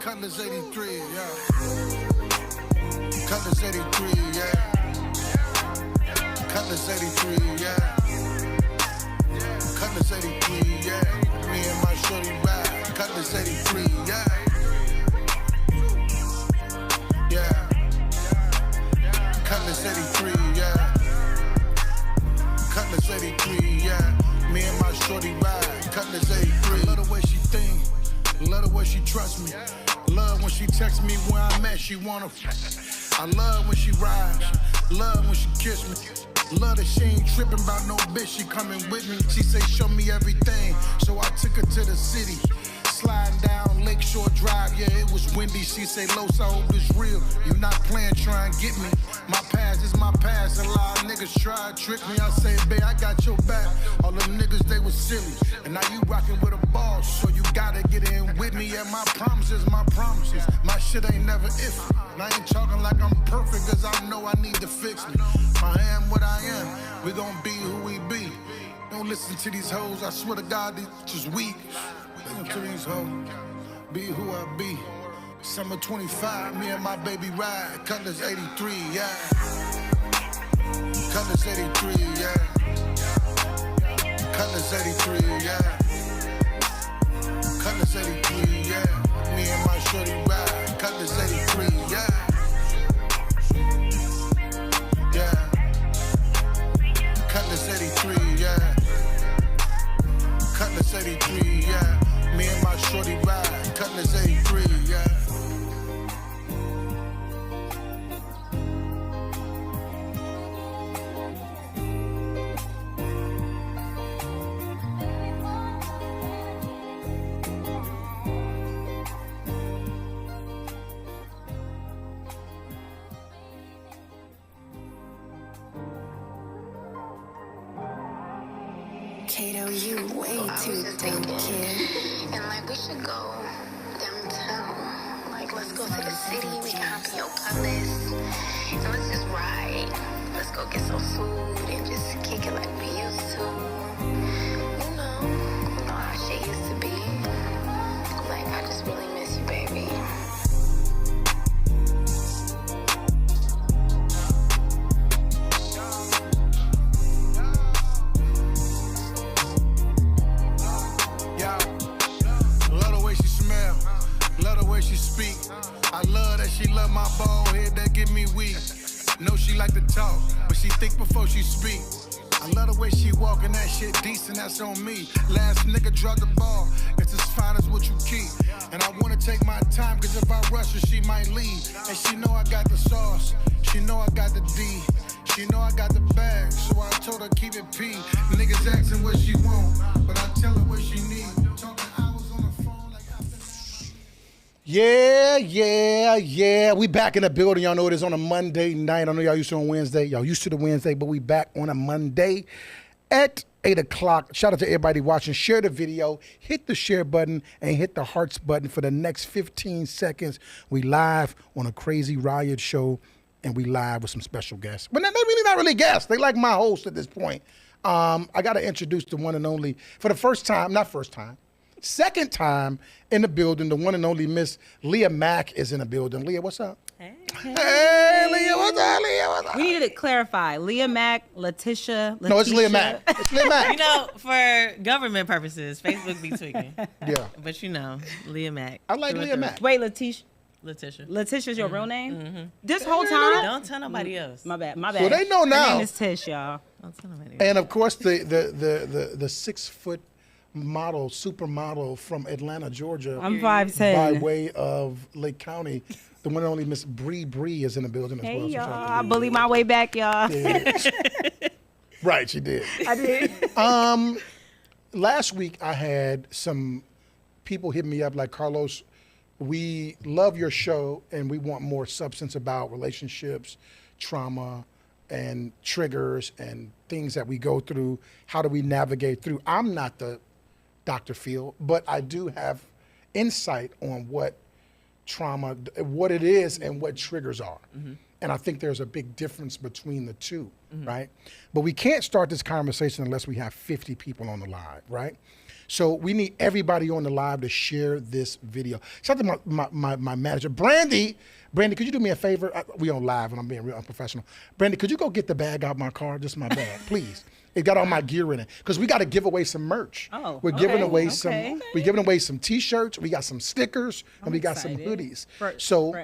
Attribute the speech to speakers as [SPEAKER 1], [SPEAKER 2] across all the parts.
[SPEAKER 1] Cutlass 83, yeah. Cutlass 83, yeah. Cutlass 83, yeah. Cutlass 83, yeah. Me and my shorty ride. Cutlass 83, yeah. Yeah. Cutlass 83, yeah. Cutlass 83, yeah. Me and my shorty ride. Cutlass 83. I love the way she think. Love the way she trust me. Love when she text me where I'm at. She wanna. I love when she rides. Love when she kiss me. Love that she ain't tripping about no bitch. She coming with me. She say show me everything. So I took her to the city. Sliding down Lakeshore Drive, yeah, it was windy. She say, Los, I hope it's real. You not playing, try and get me. My past is my past. A lot of niggas try to trick me. I say, babe, I got your back. All them niggas, they was silly. And now you rocking with a boss, so you gotta get in with me. Yeah, my promises, my promises. My shit ain't never iffy. And I ain't talking like I'm perfect, cause I know I need to fix me. I am what I am. We gon' be who we be. Don't listen to these hoes. I swear to God, they just weak. Listen to these hoes. Be who I be. Summer 25, me and my baby ride. Cutlass 83, yeah. Cutlass 83, yeah. Cutlass 83, yeah. Cutlass 83, yeah. Me and my shorty ride. Cutlass 83, yeah. Yeah. Cutlass 83, yeah. Cutlass 83, yeah. Me and my shorty ride. Cutlass 83, yeah.
[SPEAKER 2] Kato, you way too dumb, kid.
[SPEAKER 3] And like we should go downtown. Like let's go to the city, we can hop in your Cutlass. And let's just ride. Let's go get some food and just kick it like we used to. You know how shit used to be. Like I just really miss you, baby. I love that she love my bald head that get me weak. Know she like to talk, but she think before she speak. I love the way she walkin', that shit decent, that's on me. Last nigga dropped the ball, it's as fine as what you keep. And I wanna take my time, cause if I rush her, she might leave. And she know I got the sauce, she know I got the D. She know I got the bag, so I told her keep it P. Niggas asking what she want, but I tell her what she need. Talking hours on the phone like I've been...
[SPEAKER 4] Yeah. We back in the building. Y'all know it is on a Monday night. I know y'all used to on Wednesday. Y'all used to the Wednesday, but we back on a Monday at 8 o'clock. Shout out to everybody watching. Share the video. Hit the share button and hit the hearts button for the next 15 seconds. We live on a Crazy Riot show, and we live with some special guests. But they're really not really guests. They like my host at this point. I got to introduce the one and only, for the first time, not first time, second time in the building, the one and only Miss Leah Mack is in the building. Leah, what's up?
[SPEAKER 5] Hey,
[SPEAKER 4] Leah, what's up? Leah, what's up?
[SPEAKER 5] We needed to clarify. Leah Mack, Letitia.
[SPEAKER 4] No, it's Leah Mack. It's Leah Mack.
[SPEAKER 6] You know, for government purposes, Facebook be tweaking.
[SPEAKER 4] Yeah.
[SPEAKER 6] But you know, Leah Mack.
[SPEAKER 4] I like Leah Mack.
[SPEAKER 5] Wait, Letitia.
[SPEAKER 6] Letitia.
[SPEAKER 5] Letitia's your real name?
[SPEAKER 6] Mm-hmm.
[SPEAKER 5] This whole time?
[SPEAKER 6] Don't tell nobody else.
[SPEAKER 5] My bad.
[SPEAKER 4] Well, they know now.
[SPEAKER 5] Her name is Tish, y'all.
[SPEAKER 6] Don't tell nobody else.
[SPEAKER 4] And of course, the 6-foot model, supermodel from Atlanta, Georgia.
[SPEAKER 5] I'm 5'10".
[SPEAKER 4] By way of Lake County. The one and only Miss Bree is in the building as
[SPEAKER 5] Hey,
[SPEAKER 4] well.
[SPEAKER 5] y'all. I bullied my way back, y'all.
[SPEAKER 4] Yeah. Right, she did.
[SPEAKER 5] I did.
[SPEAKER 4] Last week, I had some people hit me up like, Carlos, we love your show and we want more substance about relationships, trauma, and triggers and things that we go through. How do we navigate through? I'm not the Dr. Phil, but I do have insight on what trauma, what it is and what triggers are. Mm-hmm. And I think there's a big difference between the two, right? But we can't start this conversation unless we have 50 people on the live, right? So we need everybody on the live to share this video. Shout out to my manager, Brandy. Brandy, could you do me a favor? We on live and I'm being real unprofessional. Brandy, could you go get the bag out of my car? Just my bag, please. It got all my gear in it because we got to give away some merch.
[SPEAKER 5] Oh,
[SPEAKER 4] we're giving away
[SPEAKER 5] okay.
[SPEAKER 4] we're giving away some T-shirts. We got some stickers and we got some hoodies.
[SPEAKER 5] For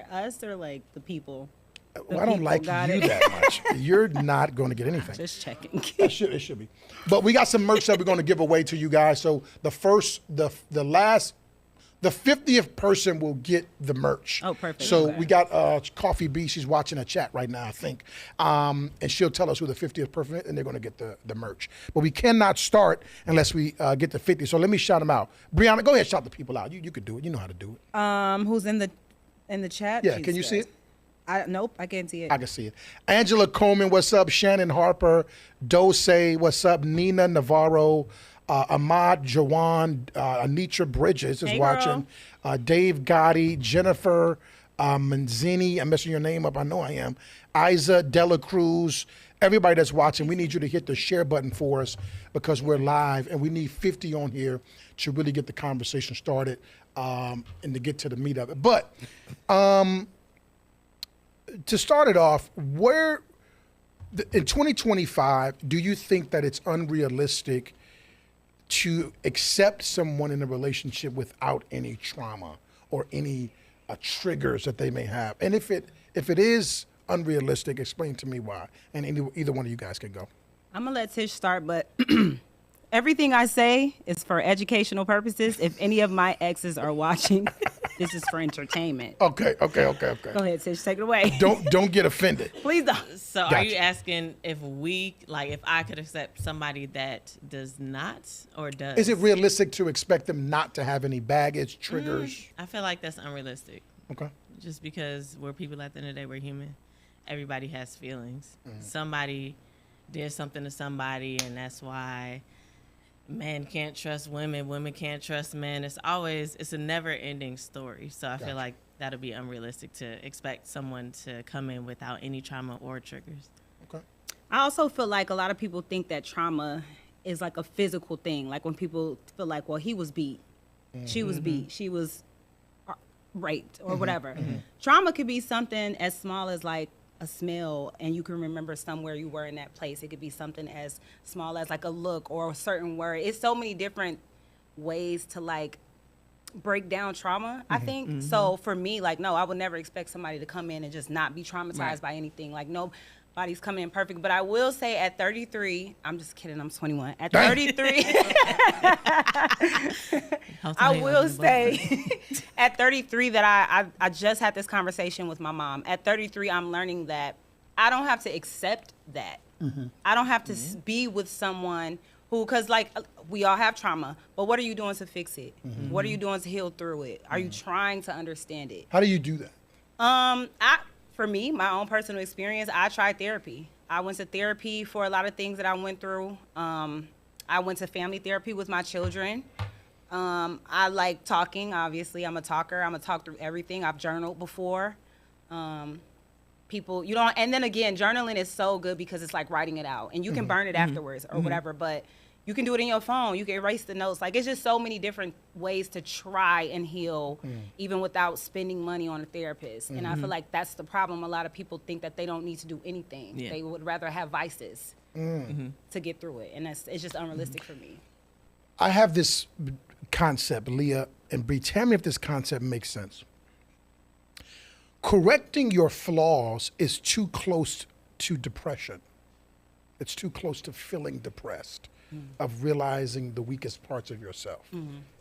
[SPEAKER 5] us or like the people.
[SPEAKER 4] I don't like you that much. You're not going to get anything.
[SPEAKER 5] Just checking.
[SPEAKER 4] It should be. But we got some merch that we're going to give away to you guys. So the 50th person will get the merch.
[SPEAKER 5] Oh, perfect.
[SPEAKER 4] So
[SPEAKER 5] Okay.
[SPEAKER 4] we got Coffee B. She's watching a chat right now, I think. And she'll tell us who the 50th person is, and they're going to get the merch. But we cannot start unless we get to 50. So let me shout them out. Brianna, go ahead, shout the people out. You could do it. You know how to do it.
[SPEAKER 5] Who's in the chat?
[SPEAKER 4] Yeah, can you see it?
[SPEAKER 5] Nope, I can't see it.
[SPEAKER 4] I can see it. Angela Coleman, what's up? Shannon Harper, Dose, what's up? Nina Navarro, Ahmad Jawan, Anitra Bridges is
[SPEAKER 5] Hey,
[SPEAKER 4] watching. Dave Gotti, Jennifer Manzini, I'm messing your name up, I know I am. Isa Dela Cruz, everybody that's watching, we need you to hit the share button for us because we're live and we need 50 on here to really get the conversation started and to get to the meat of it. But to start it off, in 2025, do you think that it's unrealistic to accept someone in a relationship without any trauma or any triggers that they may have? And if it is unrealistic, explain to me why. And either one of you guys can go.
[SPEAKER 5] I'm gonna let Tish start, but everything I say is for educational purposes. If any of my exes are watching, this is for entertainment.
[SPEAKER 4] Okay.
[SPEAKER 5] Go ahead, Tish, take it away.
[SPEAKER 4] Don't get offended.
[SPEAKER 5] Please don't.
[SPEAKER 6] So
[SPEAKER 4] Gotcha.
[SPEAKER 6] are you asking if I could accept somebody that does not or does?
[SPEAKER 4] Is it realistic to expect them not to have any baggage, triggers?
[SPEAKER 6] I feel like that's unrealistic.
[SPEAKER 4] Okay.
[SPEAKER 6] Just because we're people at the end of the day, we're human. Everybody has feelings. Somebody did something to somebody, and that's why men can't trust women, women can't trust men. It's a never-ending story. So I feel like that'll be unrealistic to expect someone to come in without any trauma or triggers.
[SPEAKER 4] Okay.
[SPEAKER 5] I also feel like a lot of people think that trauma is like a physical thing. Like when people feel like, well, he was beat, she was beat, she was raped or whatever. Trauma could be something as small as like a smell and you can remember somewhere you were in that place. It could be something as small as like a look or a certain word. It's so many different ways to like break down trauma, I think. So for me, like, no, I would never expect somebody to come in and just not be traumatized by anything. Like, nobody's coming in perfect. But I will say at 33, I'm just kidding, I'm 21. At 33, I will say at 33 that I just had this conversation with my mom. At 33, I'm learning that I don't have to accept that. I don't have to be with someone who, because like we all have trauma, but what are you doing to fix it? What are you doing to heal through it? Are you trying to understand it?
[SPEAKER 4] How do you do that?
[SPEAKER 5] For me, my own personal experience, I tried therapy. I went to therapy for a lot of things that I went through. I went to family therapy with my children. I like talking, obviously. I'm a talker. I'm a talk through everything. I've journaled before. People, and then again, journaling is so good because it's like writing it out. And you can burn it afterwards or whatever, but you can do it in your phone. You can erase the notes. Like, it's just so many different ways to try and heal, even without spending money on a therapist. And I feel like that's the problem. A lot of people think that they don't need to do anything.
[SPEAKER 6] Yeah.
[SPEAKER 5] They would rather have vices to get through it. And it's just unrealistic for me.
[SPEAKER 4] I have this concept, Leah and Bree. Tell me if this concept makes sense. Correcting your flaws is too close to depression. It's too close to feeling depressed, of realizing the weakest parts of yourself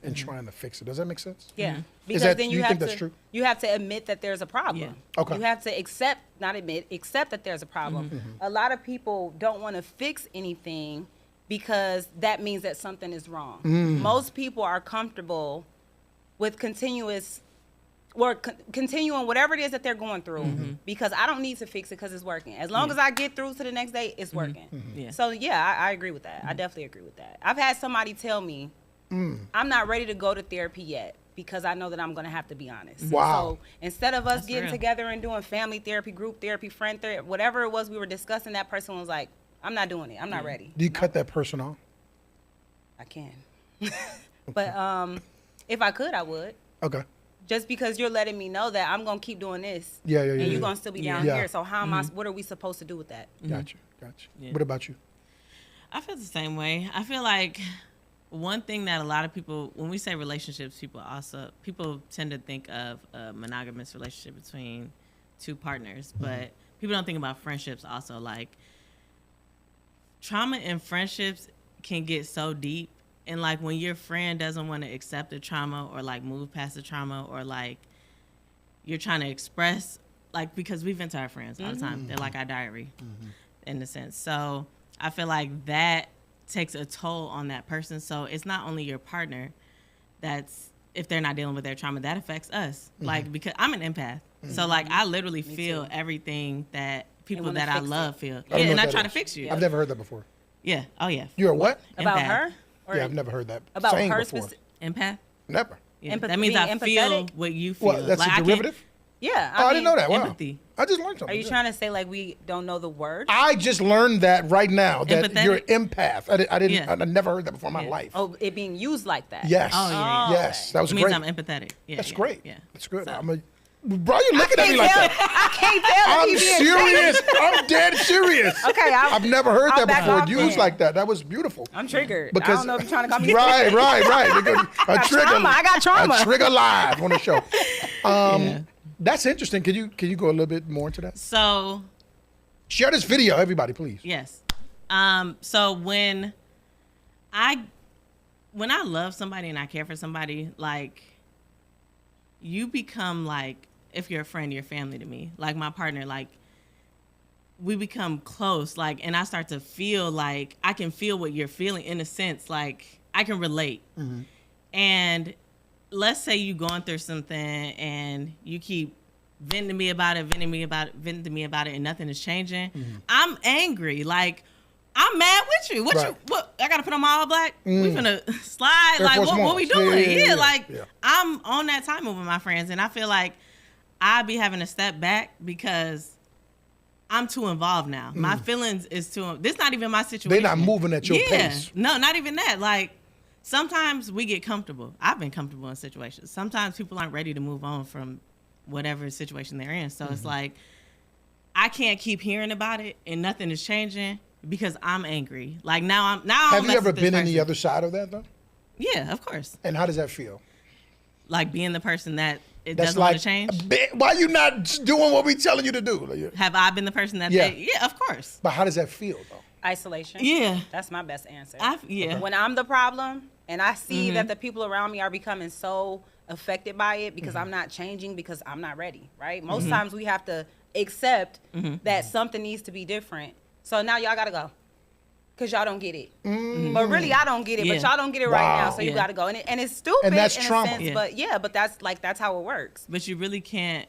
[SPEAKER 4] and trying to fix it. Does that make sense?
[SPEAKER 5] Yeah,
[SPEAKER 4] Is
[SPEAKER 5] because
[SPEAKER 4] that,
[SPEAKER 5] then
[SPEAKER 4] you
[SPEAKER 5] you
[SPEAKER 4] think
[SPEAKER 5] have
[SPEAKER 4] that's
[SPEAKER 5] to
[SPEAKER 4] true?
[SPEAKER 5] you have to admit that there's a problem.
[SPEAKER 6] Yeah.
[SPEAKER 4] Okay.
[SPEAKER 5] You have to accept that there's a problem. A lot of people don't want to fix anything because that means that something is wrong. Most people are comfortable with continuing whatever it is that they're going through because I don't need to fix it because it's working. As long as I get through to the next day, it's working.
[SPEAKER 6] Yeah.
[SPEAKER 5] So yeah, I agree with that. I definitely agree with that. I've had somebody tell me, I'm not ready to go to therapy yet because I know that I'm going to have to be honest.
[SPEAKER 4] Wow.
[SPEAKER 5] So instead of us
[SPEAKER 6] That's
[SPEAKER 5] getting
[SPEAKER 6] real.
[SPEAKER 5] together and doing family therapy, group therapy, friend therapy, whatever it was we were discussing, that person was like, I'm not doing it. I'm not ready.
[SPEAKER 4] Do you cut that person off?
[SPEAKER 5] I can. But if I could, I would.
[SPEAKER 4] Okay.
[SPEAKER 5] Just because you're letting me know that I'm gonna keep doing this.
[SPEAKER 4] Yeah.
[SPEAKER 5] And you're gonna still be down
[SPEAKER 4] Yeah.
[SPEAKER 5] here. So how am I? What are we supposed to do with that?
[SPEAKER 4] Gotcha.
[SPEAKER 6] Yeah.
[SPEAKER 4] What about you?
[SPEAKER 6] I feel the same way. I feel like one thing that a lot of people, when we say relationships, people tend to think of a monogamous relationship between two partners, but people don't think about friendships also. Like, trauma in friendships can get so deep, and like when your friend doesn't want to accept the trauma or like move past the trauma, or like you're trying to express, like, because we vent to our friends all the time. They're like our diary in a sense. So I feel like that takes a toll on that person. So it's not only your partner that's, if they're not dealing with their trauma, that affects us. Like, because I'm an empath. So like I literally feel everything that people that I love feel. Yeah, and I try to fix you.
[SPEAKER 4] I've never heard that before.
[SPEAKER 6] Yeah. Oh yeah.
[SPEAKER 4] You're a what?
[SPEAKER 5] About
[SPEAKER 6] Empath.
[SPEAKER 5] her? Or
[SPEAKER 4] Yeah, I've never heard that.
[SPEAKER 5] about
[SPEAKER 4] saying
[SPEAKER 5] her
[SPEAKER 4] before.
[SPEAKER 6] Empath.
[SPEAKER 4] Never.
[SPEAKER 6] Yeah.
[SPEAKER 5] Empath-
[SPEAKER 6] That means I
[SPEAKER 5] being
[SPEAKER 6] feel
[SPEAKER 5] empathetic?
[SPEAKER 6] what you feel.
[SPEAKER 4] Well, that's
[SPEAKER 6] like,
[SPEAKER 4] a derivative?
[SPEAKER 5] Yeah.
[SPEAKER 4] Oh, I didn't know that. Wow.
[SPEAKER 6] Empathy.
[SPEAKER 4] I just learned something.
[SPEAKER 5] Are you trying to say like we don't know the word?
[SPEAKER 4] I just learned that right now, that
[SPEAKER 6] Empathetic?
[SPEAKER 4] you're an empath. I didn't.
[SPEAKER 6] Yeah.
[SPEAKER 4] I never heard that before in my life.
[SPEAKER 5] Oh, it being used like that.
[SPEAKER 4] Yes.
[SPEAKER 6] Oh, yeah.
[SPEAKER 4] Yes. That was
[SPEAKER 6] It means
[SPEAKER 4] great.
[SPEAKER 6] I'm empathetic. Yeah,
[SPEAKER 4] That's
[SPEAKER 6] yeah,
[SPEAKER 4] great.
[SPEAKER 6] Yeah.
[SPEAKER 4] That's good.
[SPEAKER 6] So-
[SPEAKER 4] Bro, you looking at me like that?
[SPEAKER 5] I can't tell if
[SPEAKER 4] I'm
[SPEAKER 5] he being
[SPEAKER 4] serious. I'm dead serious.
[SPEAKER 5] Okay,
[SPEAKER 4] I've never heard
[SPEAKER 5] I'll
[SPEAKER 4] that
[SPEAKER 5] back
[SPEAKER 4] before
[SPEAKER 5] off
[SPEAKER 4] used
[SPEAKER 5] then.
[SPEAKER 4] like that. That was beautiful.
[SPEAKER 5] I'm triggered.
[SPEAKER 4] Because
[SPEAKER 5] I don't know if you're trying to call me.
[SPEAKER 4] right. A trigger.
[SPEAKER 5] trauma. I got trauma.
[SPEAKER 4] A trigger live on the show. That's interesting. Can you go a little bit more into that?
[SPEAKER 6] So
[SPEAKER 4] Share this video, everybody, please.
[SPEAKER 6] yes. So when I love somebody and I care for somebody, like, you become like, if you're a friend, you're family to me. Like my partner, like, we become close, like, and I start to feel like I can feel what you're feeling in a sense, like I can relate. And let's say you going through something and you keep venting to me about it, and nothing is changing. I'm angry. Like, I'm mad with you.
[SPEAKER 4] Right.
[SPEAKER 6] What? I gotta put on my all black. We finna slide.
[SPEAKER 4] Air
[SPEAKER 6] Like,
[SPEAKER 4] Force
[SPEAKER 6] what we
[SPEAKER 4] Ones.
[SPEAKER 6] doing?
[SPEAKER 4] Yeah.
[SPEAKER 6] Like,
[SPEAKER 4] Yeah.
[SPEAKER 6] I'm on that time with my friends, and I feel like I be having to step back because I'm too involved now. My feelings is too. This not even my situation.
[SPEAKER 4] They're not moving at your pace.
[SPEAKER 6] No, not even that. Like, sometimes we get comfortable. I've been comfortable in situations. Sometimes people aren't ready to move on from whatever situation they're in. So it's like, I can't keep hearing about it and nothing is changing because I'm angry. Like, now
[SPEAKER 4] Have you ever been in the other side of that though?
[SPEAKER 6] Yeah, of course.
[SPEAKER 4] And how does that feel?
[SPEAKER 6] Like being the person that it
[SPEAKER 4] That's
[SPEAKER 6] doesn't want
[SPEAKER 4] like,
[SPEAKER 6] to change.
[SPEAKER 4] why you not doing what we telling you to do? Like,
[SPEAKER 6] Have I been the person that
[SPEAKER 4] Yeah.
[SPEAKER 6] yeah, of course.
[SPEAKER 4] but how does that feel though?
[SPEAKER 5] Isolation.
[SPEAKER 6] Yeah.
[SPEAKER 5] That's my best answer.
[SPEAKER 6] Yeah.
[SPEAKER 5] When I'm the problem and I see that the people around me are becoming so affected by it because I'm not changing, because I'm not ready, right? Most times we have to accept that something needs to be different. So now y'all gotta go because y'all don't get it. But really, I don't get it, but
[SPEAKER 6] Yeah.
[SPEAKER 5] y'all don't get it right now,
[SPEAKER 4] Wow.
[SPEAKER 5] so you
[SPEAKER 6] Yeah.
[SPEAKER 5] gotta go. And it's stupid
[SPEAKER 4] And that's
[SPEAKER 5] in
[SPEAKER 4] trauma.
[SPEAKER 5] a sense,
[SPEAKER 6] Yeah.
[SPEAKER 5] but that's how it works.
[SPEAKER 6] But you really can't.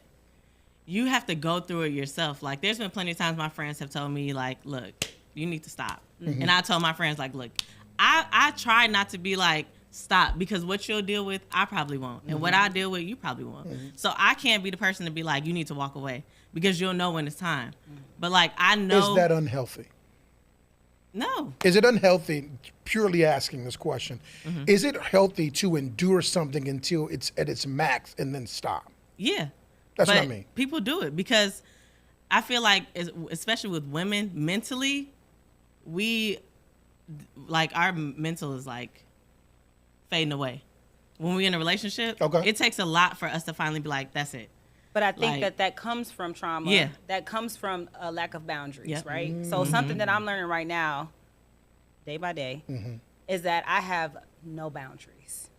[SPEAKER 6] You have to go through it yourself. Like, there's been plenty of times my friends have told me, like, look, you need to stop. And I told my friends, like, look, I try not to be like, stop, because what you'll deal with, I probably won't. And what I deal with, you probably won't. So I can't be the person to be like, you need to walk away, because you'll know when it's time. But like, I know.
[SPEAKER 4] Is that unhealthy?
[SPEAKER 6] No.
[SPEAKER 4] Is it unhealthy, purely asking this question, is it healthy to endure something until it's at its max and then stop?
[SPEAKER 6] Yeah.
[SPEAKER 4] That's
[SPEAKER 6] but
[SPEAKER 4] what I mean.
[SPEAKER 6] People do it because I feel like, especially with women, mentally, our mental is like fading away. When we're in a relationship,
[SPEAKER 4] Okay.
[SPEAKER 6] it takes a lot for us to finally be like, that's it.
[SPEAKER 5] But I think
[SPEAKER 6] Like-
[SPEAKER 5] that comes from trauma.
[SPEAKER 6] Yeah.
[SPEAKER 5] That comes from a lack of boundaries,
[SPEAKER 6] Yep.
[SPEAKER 5] right? So something that I'm learning right now, day by day, is that I have no boundaries.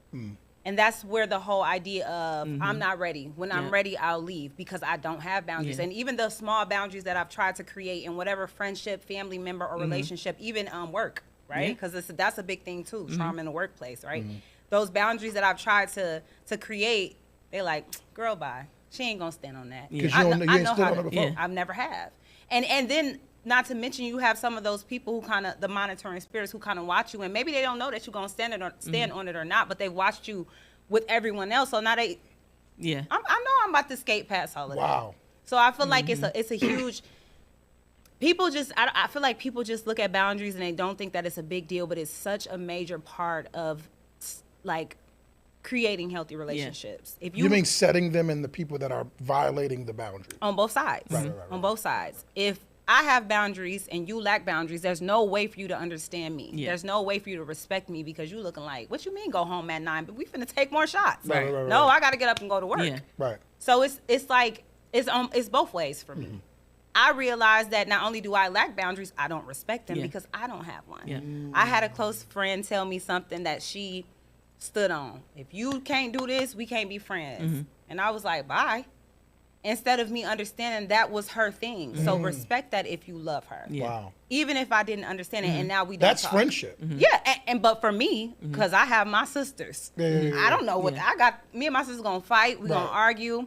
[SPEAKER 5] And that's where the whole idea of I'm not ready. When I'm
[SPEAKER 6] Yeah.
[SPEAKER 5] ready, I'll leave, because I don't have boundaries.
[SPEAKER 6] Yeah.
[SPEAKER 5] And even the small boundaries that I've tried to create in whatever friendship, family member, or relationship, even work, right?
[SPEAKER 6] Yeah.
[SPEAKER 5] Because that's a big thing too, trauma in the workplace, right? Those boundaries that I've tried to create, they're like, girl, bye. She ain't gonna stand on that.
[SPEAKER 6] Yeah.
[SPEAKER 4] 'Cause you ain't stood on it before.
[SPEAKER 6] Yeah.
[SPEAKER 5] I've never have. And then, not to mention, you have some of those people who kind of, the monitoring spirits, who kind of watch you, and maybe they don't know that you're gonna stand on it or not, but they've watched you with everyone else, so now I know I'm about to skate past all of that.
[SPEAKER 4] Wow.
[SPEAKER 5] So I feel like it's a huge. People just, I feel like people just look at boundaries and they don't think that it's a big deal, but it's such a major part of like creating healthy relationships. If
[SPEAKER 4] You mean setting them in the people that are violating the boundary?
[SPEAKER 5] on both sides.
[SPEAKER 4] Right.
[SPEAKER 5] On both sides. If I have boundaries and you lack boundaries, there's no way for you to understand me.
[SPEAKER 6] Yeah.
[SPEAKER 5] There's no way for you to respect me because you looking like, what you mean go home at 9? But we finna take more shots.
[SPEAKER 4] Right.
[SPEAKER 5] No, I gotta get up and go to work.
[SPEAKER 6] Yeah.
[SPEAKER 4] Right.
[SPEAKER 5] So it's like it's both ways for me. I realized that not only do I lack boundaries, I don't respect them
[SPEAKER 6] Yeah.
[SPEAKER 5] because I don't have one.
[SPEAKER 6] Yeah.
[SPEAKER 5] I had a close friend tell me something that she stood on. If you can't do this, we can't be friends. And I was like, bye. Instead of me understanding that was her thing. So respect that if you love her.
[SPEAKER 6] Yeah.
[SPEAKER 4] Wow.
[SPEAKER 5] Even if I didn't understand it, and now we don't
[SPEAKER 4] That's
[SPEAKER 5] talk.
[SPEAKER 4] friendship.
[SPEAKER 5] Yeah, and but for me, because I have my sisters, I don't know what I got. Me and my sisters gonna fight. We gonna argue.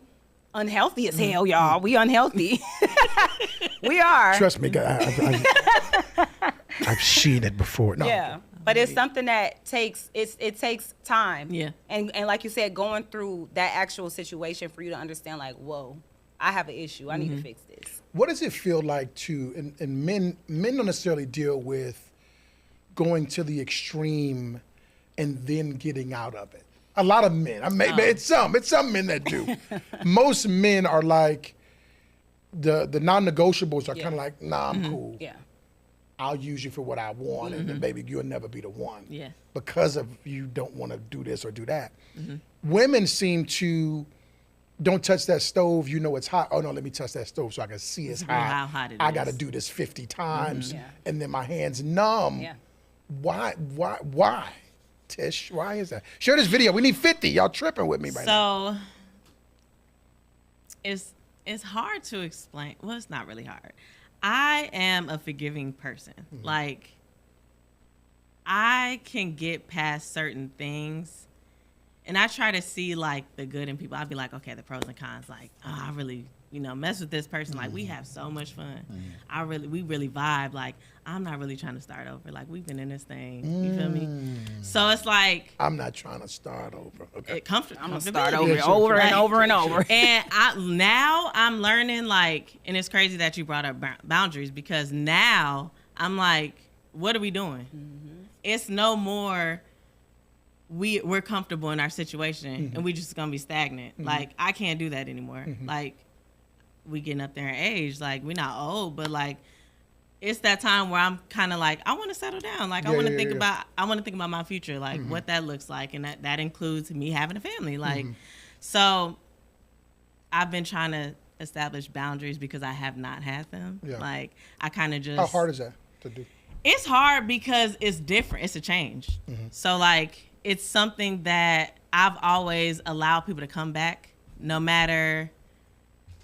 [SPEAKER 5] Unhealthy as hell, y'all. We unhealthy. We are.
[SPEAKER 4] Trust me, I've seen it before. No.
[SPEAKER 5] Yeah, but it's something that takes it takes time.
[SPEAKER 6] Yeah.
[SPEAKER 5] And like you said, going through that actual situation for you to understand, like, whoa, I have an issue. I need to fix this.
[SPEAKER 4] What does it feel like to, and men don't necessarily deal with going to the extreme and then getting out of it. A lot of men, it's some men that do. Most men are like, the non-negotiables are kind of like, nah, I'm cool.
[SPEAKER 5] Yeah.
[SPEAKER 4] I'll use you for what I want, and then baby, you'll never be the one.
[SPEAKER 6] Yeah.
[SPEAKER 4] Because of you don't want to do this or do that. Women seem to, don't touch that stove, you know it's hot. Oh no, let me touch that stove so I can see it's hot.
[SPEAKER 6] How hot it
[SPEAKER 4] I
[SPEAKER 6] is.
[SPEAKER 4] got to do this 50 times,
[SPEAKER 5] Yeah.
[SPEAKER 4] and then my hands numb.
[SPEAKER 5] Yeah.
[SPEAKER 4] Why? Tish, why is that? Share this video. We need 50. Y'all tripping with me right now.
[SPEAKER 6] So it's hard to explain. Well, it's not really hard. I am a forgiving person. Like, I can get past certain things, and I try to see like the good in people. I'll be like, okay, the pros and cons. Like, oh, I really, mess with this person. Like, we have so much fun. We really vibe. Like, I'm not really trying to start over. Like, we've been in this thing. You feel me? So it's like,
[SPEAKER 4] I'm not trying to start over. Okay.
[SPEAKER 5] I'm gonna start
[SPEAKER 6] comfortability.
[SPEAKER 5] over,
[SPEAKER 4] Yeah, sure,
[SPEAKER 5] over
[SPEAKER 4] sure.
[SPEAKER 5] and over and over.
[SPEAKER 6] And now I'm learning, like, and it's crazy that you brought up boundaries, because now I'm like, what are we doing? It's no more we're comfortable in our situation and we just gonna be stagnant. Like, I can't do that anymore. Like, we getting up there in age, like, we're not old, but like, it's that time where I'm kind of like, I want to settle down. Like, I want to think about my future, like what that looks like. And that includes me having a family. Like, so I've been trying to establish boundaries because I have not had them.
[SPEAKER 4] Yeah.
[SPEAKER 6] Like, I kind of just.
[SPEAKER 4] How hard is that to do?
[SPEAKER 6] It's hard because it's different. It's a change. So like, it's something that I've always allowed people to come back no matter.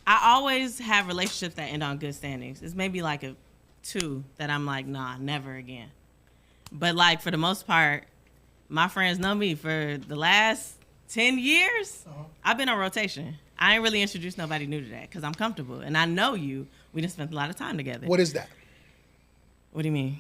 [SPEAKER 6] I always have relationships that end on good standings. It's maybe like a 2 that I'm like, nah, never again. But like, for the most part, my friends know me for the last 10 years. I've been on rotation. I ain't really introduced nobody new to that because I'm comfortable. And I know you. We done spent a lot of time together.
[SPEAKER 4] What is that?
[SPEAKER 6] What do you mean?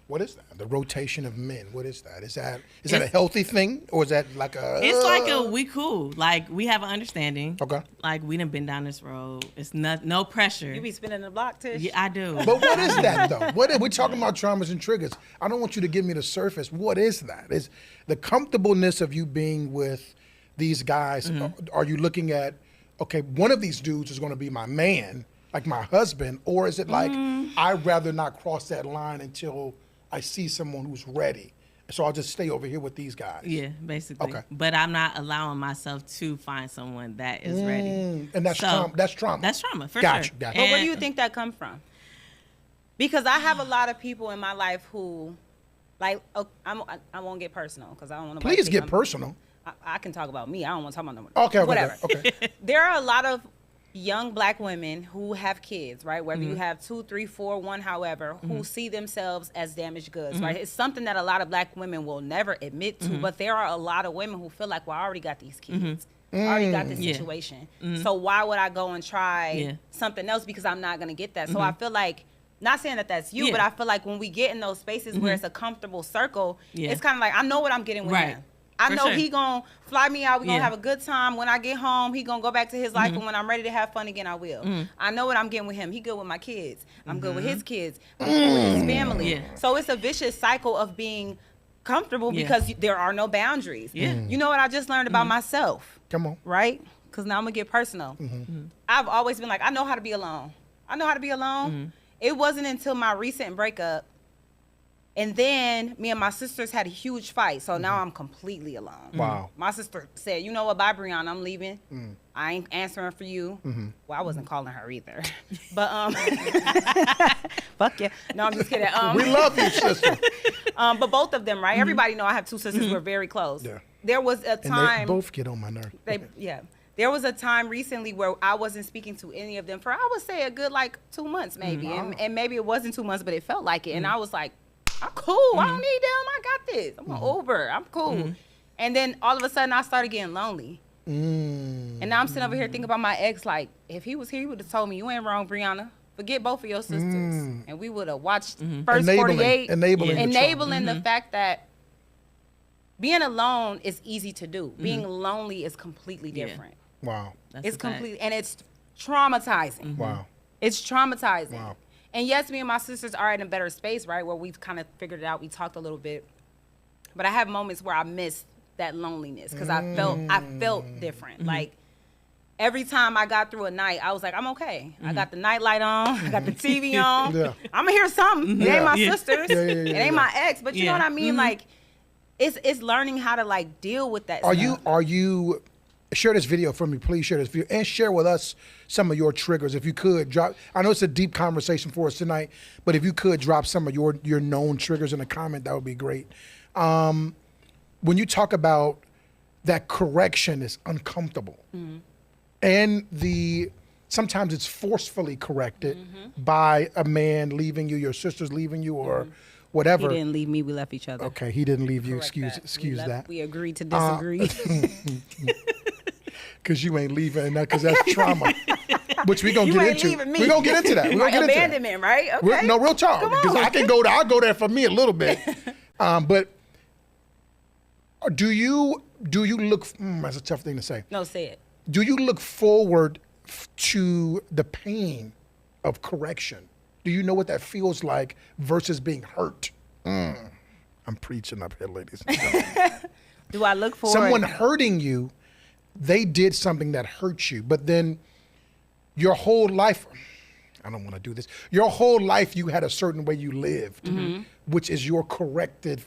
[SPEAKER 4] What is that? The rotation of men. What is that? Is that a healthy thing, or is that like a?
[SPEAKER 6] It's like we cool. Like, we have an understanding.
[SPEAKER 4] Okay.
[SPEAKER 6] Like, we done been down this road. It's no pressure.
[SPEAKER 5] You be spinning the block, Tish?
[SPEAKER 6] Yeah, I do.
[SPEAKER 4] But what is that though? We're talking about traumas and triggers. I don't want you to give me the surface. What is that? Is the comfortableness of you being with these guys? Are you looking at, okay, one of these dudes is going to be my man, like my husband, or is it like I'd rather not cross that line until I see someone who's ready, so I'll just stay over here with these guys?
[SPEAKER 6] Yeah, basically.
[SPEAKER 4] Okay.
[SPEAKER 6] But I'm not allowing myself to find someone that is ready.
[SPEAKER 4] And that's trauma. That's trauma.
[SPEAKER 6] That's trauma, for
[SPEAKER 4] Gotcha,
[SPEAKER 6] sure.
[SPEAKER 4] gotcha.
[SPEAKER 5] But where do
[SPEAKER 6] And-
[SPEAKER 5] you think that come from? Because I have a lot of people in my life who, like, I won't get personal because I don't want to.
[SPEAKER 4] Please get personal.
[SPEAKER 5] I can talk about me. I don't want to talk about no one.
[SPEAKER 4] Okay.
[SPEAKER 5] Whatever.
[SPEAKER 4] Okay.
[SPEAKER 5] There are a lot of young black women who have kids, right? Whether you have 2, 3, 4, 1, however, who see themselves as damaged goods, right? It's something that a lot of black women will never admit to, but there are a lot of women who feel like, well, I already got these kids. I already got this
[SPEAKER 6] Yeah.
[SPEAKER 5] situation. So why would I go and try something else because I'm not going to get that? So I feel like, not saying that that's you,
[SPEAKER 6] Yeah.
[SPEAKER 5] but I feel like when we get in those spaces where it's a comfortable circle,
[SPEAKER 6] Yeah.
[SPEAKER 5] it's kind of like, I know what I'm getting with
[SPEAKER 6] Right.
[SPEAKER 5] him. I
[SPEAKER 6] For
[SPEAKER 5] know
[SPEAKER 6] sure.
[SPEAKER 5] he gonna fly me out. We gonna
[SPEAKER 6] Yeah.
[SPEAKER 5] have a good time. When I get home, he gonna go back to his life. And when I'm ready to have fun again, I will. I know what I'm getting with him. He good with my kids. I'm good with his kids. I'm good with his family.
[SPEAKER 6] Yeah.
[SPEAKER 5] So it's a vicious cycle of being comfortable because there are no boundaries.
[SPEAKER 6] Yeah.
[SPEAKER 5] You know what I just learned about myself?
[SPEAKER 4] Come on.
[SPEAKER 5] Right? Because now I'm going to get personal. I've always been like, I know how to be alone. I know how to be alone. It wasn't until my recent breakup, and then me and my sisters had a huge fight. So now I'm completely alone.
[SPEAKER 4] Wow.
[SPEAKER 5] My sister said, you know what, bye, Brianna, I'm leaving. I ain't answering for you. Well, I wasn't calling her either. But, fuck yeah. No, I'm just kidding.
[SPEAKER 4] We love you, sister.
[SPEAKER 5] But both of them, right? Everybody know I have two sisters. We're very close.
[SPEAKER 4] Yeah.
[SPEAKER 5] There was a
[SPEAKER 4] And
[SPEAKER 5] time.
[SPEAKER 4] they both get on my nerve.
[SPEAKER 5] There was a time recently where I wasn't speaking to any of them for, I would say, a good, 2 months maybe. And maybe it wasn't 2 months, but it felt like it. And I was like, I'm cool. I don't need them. I got this. I'm on Uber. I'm cool. And then all of a sudden, I started getting lonely. And now I'm sitting over here thinking about my ex. Like, if he was here, he would have told me, you ain't wrong, Brianna. Forget both of your sisters. And we would have watched First 48. Enabling the fact that being alone is easy to do. Being lonely is completely different.
[SPEAKER 4] Wow.
[SPEAKER 5] It's completely, and it's traumatizing.
[SPEAKER 4] Wow.
[SPEAKER 5] It's traumatizing.
[SPEAKER 4] Wow.
[SPEAKER 5] And yes, me and my sisters are in a better space, right, where we've kind of figured it out. We talked a little bit. But I have moments where I miss that loneliness because I felt different. Like, every time I got through a night, I was like, I'm okay. I got the nightlight on. I got the TV on. I'm going to hear something. It ain't my sisters. It ain't my ex. But you know what I mean? Like, it's learning how to, deal with that stuff.
[SPEAKER 4] Are you... Share this video for me, please share this video. And share with us some of your triggers. If you could, drop... I know it's a deep conversation for us tonight, but if you could drop some of your known triggers in a comment, that would be great. When you talk about that correction is uncomfortable, and sometimes it's forcefully corrected by a man leaving you, your sister's leaving you, or whatever.
[SPEAKER 5] He didn't leave me. We left each other.
[SPEAKER 4] Okay, he didn't leave you.
[SPEAKER 5] Correct
[SPEAKER 4] Excuse that.
[SPEAKER 5] We agreed to disagree.
[SPEAKER 4] Because you ain't leaving, because that's trauma. Which we gonna
[SPEAKER 5] You
[SPEAKER 4] get
[SPEAKER 5] ain't
[SPEAKER 4] into.
[SPEAKER 5] leaving me.
[SPEAKER 4] We gonna get into that. We gonna get into that.
[SPEAKER 5] Abandonment, right? Okay.
[SPEAKER 4] No, real talk.
[SPEAKER 5] Come
[SPEAKER 4] Because
[SPEAKER 5] on.
[SPEAKER 4] I can go there. I'll go there for me a little bit. But do you look? That's a tough thing to say.
[SPEAKER 5] No, say it.
[SPEAKER 4] Do you look forward to the pain of correction? Do you know what that feels like versus being hurt? I'm preaching up here, ladies and gentlemen.
[SPEAKER 5] Do I look forward?
[SPEAKER 4] Someone hurting you, they did something that hurt you, but then your whole life, I don't want to do this, your whole life you had a certain way you lived, which is your corrective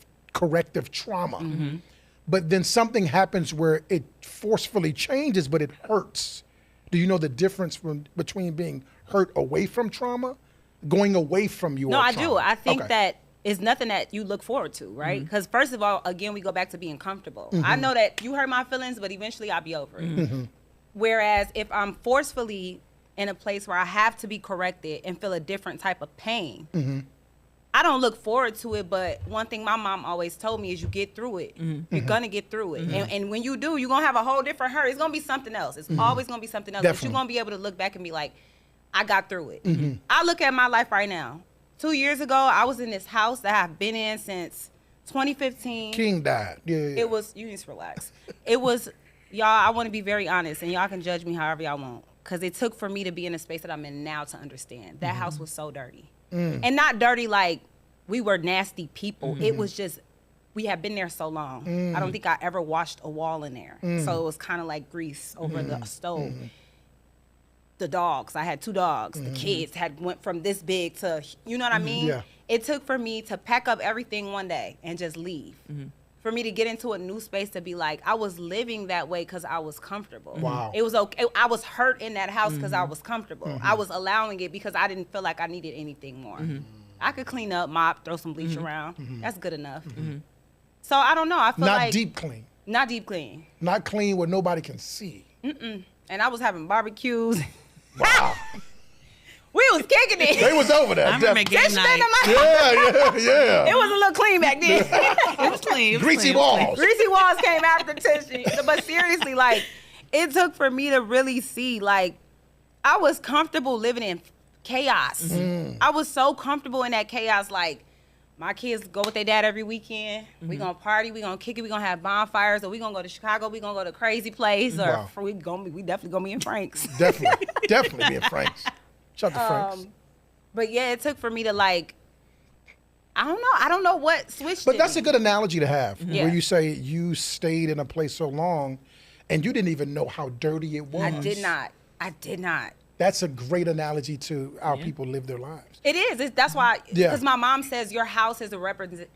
[SPEAKER 4] trauma. But then something happens where it forcefully changes, but it hurts. Do you know the difference between being hurt away from trauma, going away from your trauma?
[SPEAKER 5] No, I do. I think that it's nothing that you look forward to, right? Because first of all, again, we go back to being comfortable. I know that you hurt my feelings, but eventually I'll be over it. Whereas if I'm forcefully in a place where I have to be corrected and feel a different type of pain, I don't look forward to it, but one thing my mom always told me is you get through it. You're gonna get through it. And when you do, you're gonna have a whole different hurt. It's gonna be something else. It's always gonna be something else.
[SPEAKER 4] Definitely.
[SPEAKER 5] But you're gonna be able to look back and be like, I got through it. I look at my life right now. 2 years ago, I was in this house that I've been in since 2015.
[SPEAKER 4] King died. Yeah.
[SPEAKER 5] It was, you need to relax. It was, y'all, I want to be very honest, and y'all can judge me however y'all want. Because it took for me to be in the space that I'm in now to understand. That house was so dirty. And not dirty like we were nasty people. It was just, we had been there so long. I don't think I ever washed a wall in there. So it was kind of like grease over the stove. The dogs, I had 2 dogs. The kids went from this big to, you know what I mean?
[SPEAKER 4] Yeah.
[SPEAKER 5] It took for me to pack up everything one day and just leave. For me to get into a new space to be like, I was living that way because I was comfortable.
[SPEAKER 4] Wow.
[SPEAKER 5] It was okay. I was hurt in that house because I was comfortable. I was allowing it because I didn't feel like I needed anything more. I could clean up, mop, throw some bleach around. That's good enough. So I don't know. I feel
[SPEAKER 4] Not
[SPEAKER 5] like
[SPEAKER 4] deep clean.
[SPEAKER 5] Not deep clean.
[SPEAKER 4] Not clean where nobody can see.
[SPEAKER 5] And I was having barbecues.
[SPEAKER 4] Wow.
[SPEAKER 5] We was kicking it.
[SPEAKER 4] They was over there.
[SPEAKER 6] I remember
[SPEAKER 4] definitely.
[SPEAKER 6] game night.
[SPEAKER 4] Yeah.
[SPEAKER 5] It was a little clean back then.
[SPEAKER 6] It was clean. It was
[SPEAKER 4] Greasy
[SPEAKER 6] clean.
[SPEAKER 4] walls.
[SPEAKER 5] Greasy walls came after tissue. But seriously, like, it took for me to really see, like, I was comfortable living in chaos. I was so comfortable in that chaos. Like, my kids go with their dad every weekend. We gonna party. We gonna kick it. We gonna have bonfires. Or we gonna go to Chicago. We gonna go to Crazy Place. Or
[SPEAKER 4] Wow.
[SPEAKER 5] we definitely gonna be in Frank's.
[SPEAKER 4] Definitely being Frank's. Shout out to Frank's.
[SPEAKER 5] But yeah, it took for me to, like, I don't know. I don't know what switched
[SPEAKER 4] But
[SPEAKER 5] it.
[SPEAKER 4] that's a good analogy to have,
[SPEAKER 5] Yeah.
[SPEAKER 4] where you say you stayed in a place so long, and you didn't even know how dirty it was.
[SPEAKER 5] I did not.
[SPEAKER 4] That's a great analogy to how people live their lives.
[SPEAKER 5] It is. That's why,
[SPEAKER 4] Yeah.
[SPEAKER 5] because my mom says your house is a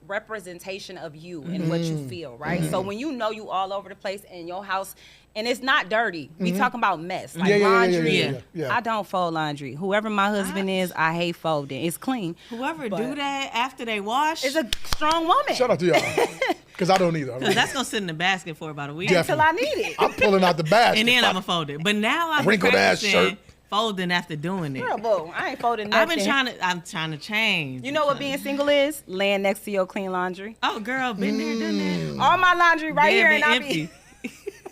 [SPEAKER 5] representation of you and what you feel, right? So when you know you all over the place in your house, and it's not dirty, we talking about mess, like laundry.
[SPEAKER 4] Yeah.
[SPEAKER 5] I don't fold laundry. Whoever my husband is, I hate folding. It's clean.
[SPEAKER 6] Whoever do that after they wash,
[SPEAKER 5] It's a strong woman.
[SPEAKER 4] Shout out to y'all, because I don't either.
[SPEAKER 6] that's gonna sit in the basket for about a week.
[SPEAKER 5] Until I need it.
[SPEAKER 4] I'm pulling out the basket.
[SPEAKER 6] And then I'm gonna fold it. But now I'm
[SPEAKER 4] Wrinkled ass
[SPEAKER 6] practicing
[SPEAKER 4] shirt.
[SPEAKER 6] folding after doing it.
[SPEAKER 5] Girl, boo, I ain't folding
[SPEAKER 6] I'm
[SPEAKER 5] nothing.
[SPEAKER 6] trying to change.
[SPEAKER 5] You know what being single is? Laying next to your clean laundry.
[SPEAKER 6] Oh, girl, been there, done that.
[SPEAKER 5] All my laundry right here, and I
[SPEAKER 6] empty.
[SPEAKER 5] be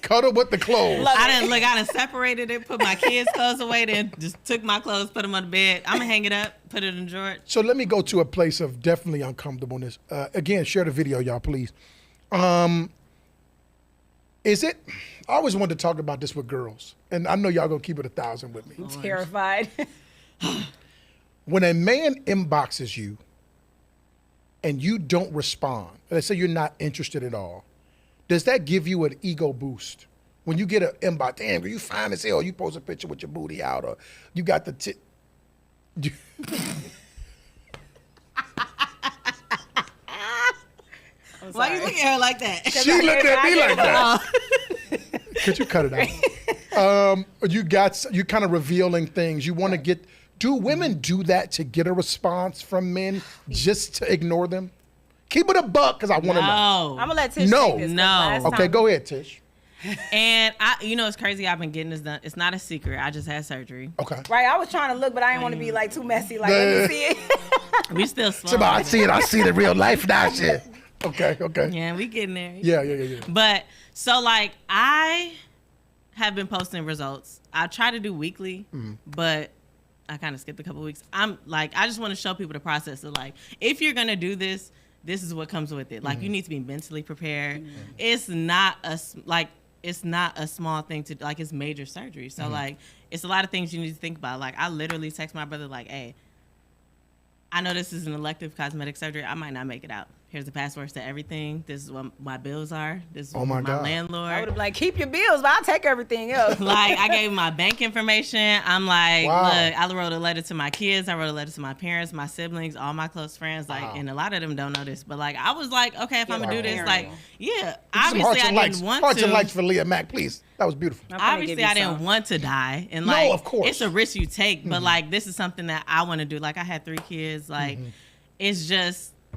[SPEAKER 4] Cuddle with the clothes.
[SPEAKER 6] I done separated it, put my kids' clothes away, then just took my clothes, put them on the bed. I'm gonna hang it up, put it in the drawer.
[SPEAKER 4] So let me go to a place of definitely uncomfortableness. Again, share the video, y'all, please. Is it? I always wanted to talk about this with girls, and I know y'all gonna keep it 1,000 with me.
[SPEAKER 5] terrified.
[SPEAKER 4] When a man inboxes you and you don't respond, let's say you're not interested at all, does that give you an ego boost? When you get an inbox, damn, girl, you fine as hell, you post a picture with your booty out, or you got the tit.
[SPEAKER 6] Why you looking at her like that?
[SPEAKER 4] She looked at me like that. Could you cut it out? You kind of revealing things. You want to get. Do women do that to get a response from men, just to ignore them? Keep it a buck, because I want to know.
[SPEAKER 6] No.
[SPEAKER 5] I'm gonna let Tish
[SPEAKER 4] No.
[SPEAKER 5] take this. 'cause
[SPEAKER 6] No.
[SPEAKER 5] last
[SPEAKER 4] Okay,
[SPEAKER 5] time-
[SPEAKER 4] go ahead, Tish.
[SPEAKER 6] And it's crazy. I've been getting this done. It's not a secret. I just had surgery.
[SPEAKER 4] Okay.
[SPEAKER 5] Right, I was trying to look, but I didn't want to be like too messy. Like, let me see it.
[SPEAKER 6] We still slow.
[SPEAKER 4] Somebody, I see it in real life now, shit. Okay.
[SPEAKER 6] Yeah, we getting there.
[SPEAKER 4] Yeah.
[SPEAKER 6] But so like I have been posting results. I try to do weekly, but I kind of skipped a couple weeks. I'm like, I just want to show people the process of like, if you're gonna do this, this is what comes with it. Like you need to be mentally prepared. It's not a small thing to like. It's major surgery. So like, it's a lot of things you need to think about. Like I literally text my brother like, hey, I know this is an elective cosmetic surgery. I might not make it out. Here's the passwords to everything. This is what my bills are. This is
[SPEAKER 4] Oh my God.
[SPEAKER 6] landlord.
[SPEAKER 5] I would have been like, keep your bills, but I'll take everything else.
[SPEAKER 6] Like I gave him my bank information. I'm like,
[SPEAKER 4] Wow.
[SPEAKER 6] look, I wrote a letter to my kids. I wrote a letter to my parents, my siblings, all my close friends. Like,
[SPEAKER 4] Wow.
[SPEAKER 6] and a lot of them don't know this, but like, I was like, okay, if I'm gonna do this,
[SPEAKER 5] Wow.
[SPEAKER 6] like, yeah,
[SPEAKER 4] Some
[SPEAKER 6] obviously
[SPEAKER 4] hearts
[SPEAKER 6] I
[SPEAKER 4] and likes.
[SPEAKER 6] didn't want
[SPEAKER 4] Hearts
[SPEAKER 6] to.
[SPEAKER 4] and likes for Leah Mack, please. That was beautiful.
[SPEAKER 5] I'm finna
[SPEAKER 6] Obviously,
[SPEAKER 5] give you
[SPEAKER 6] I didn't
[SPEAKER 5] some.
[SPEAKER 6] want to die, and
[SPEAKER 4] No,
[SPEAKER 6] like,
[SPEAKER 4] of course.
[SPEAKER 6] it's a risk you take. But like, this is something that I want to do. Like, I had 3 kids. Like,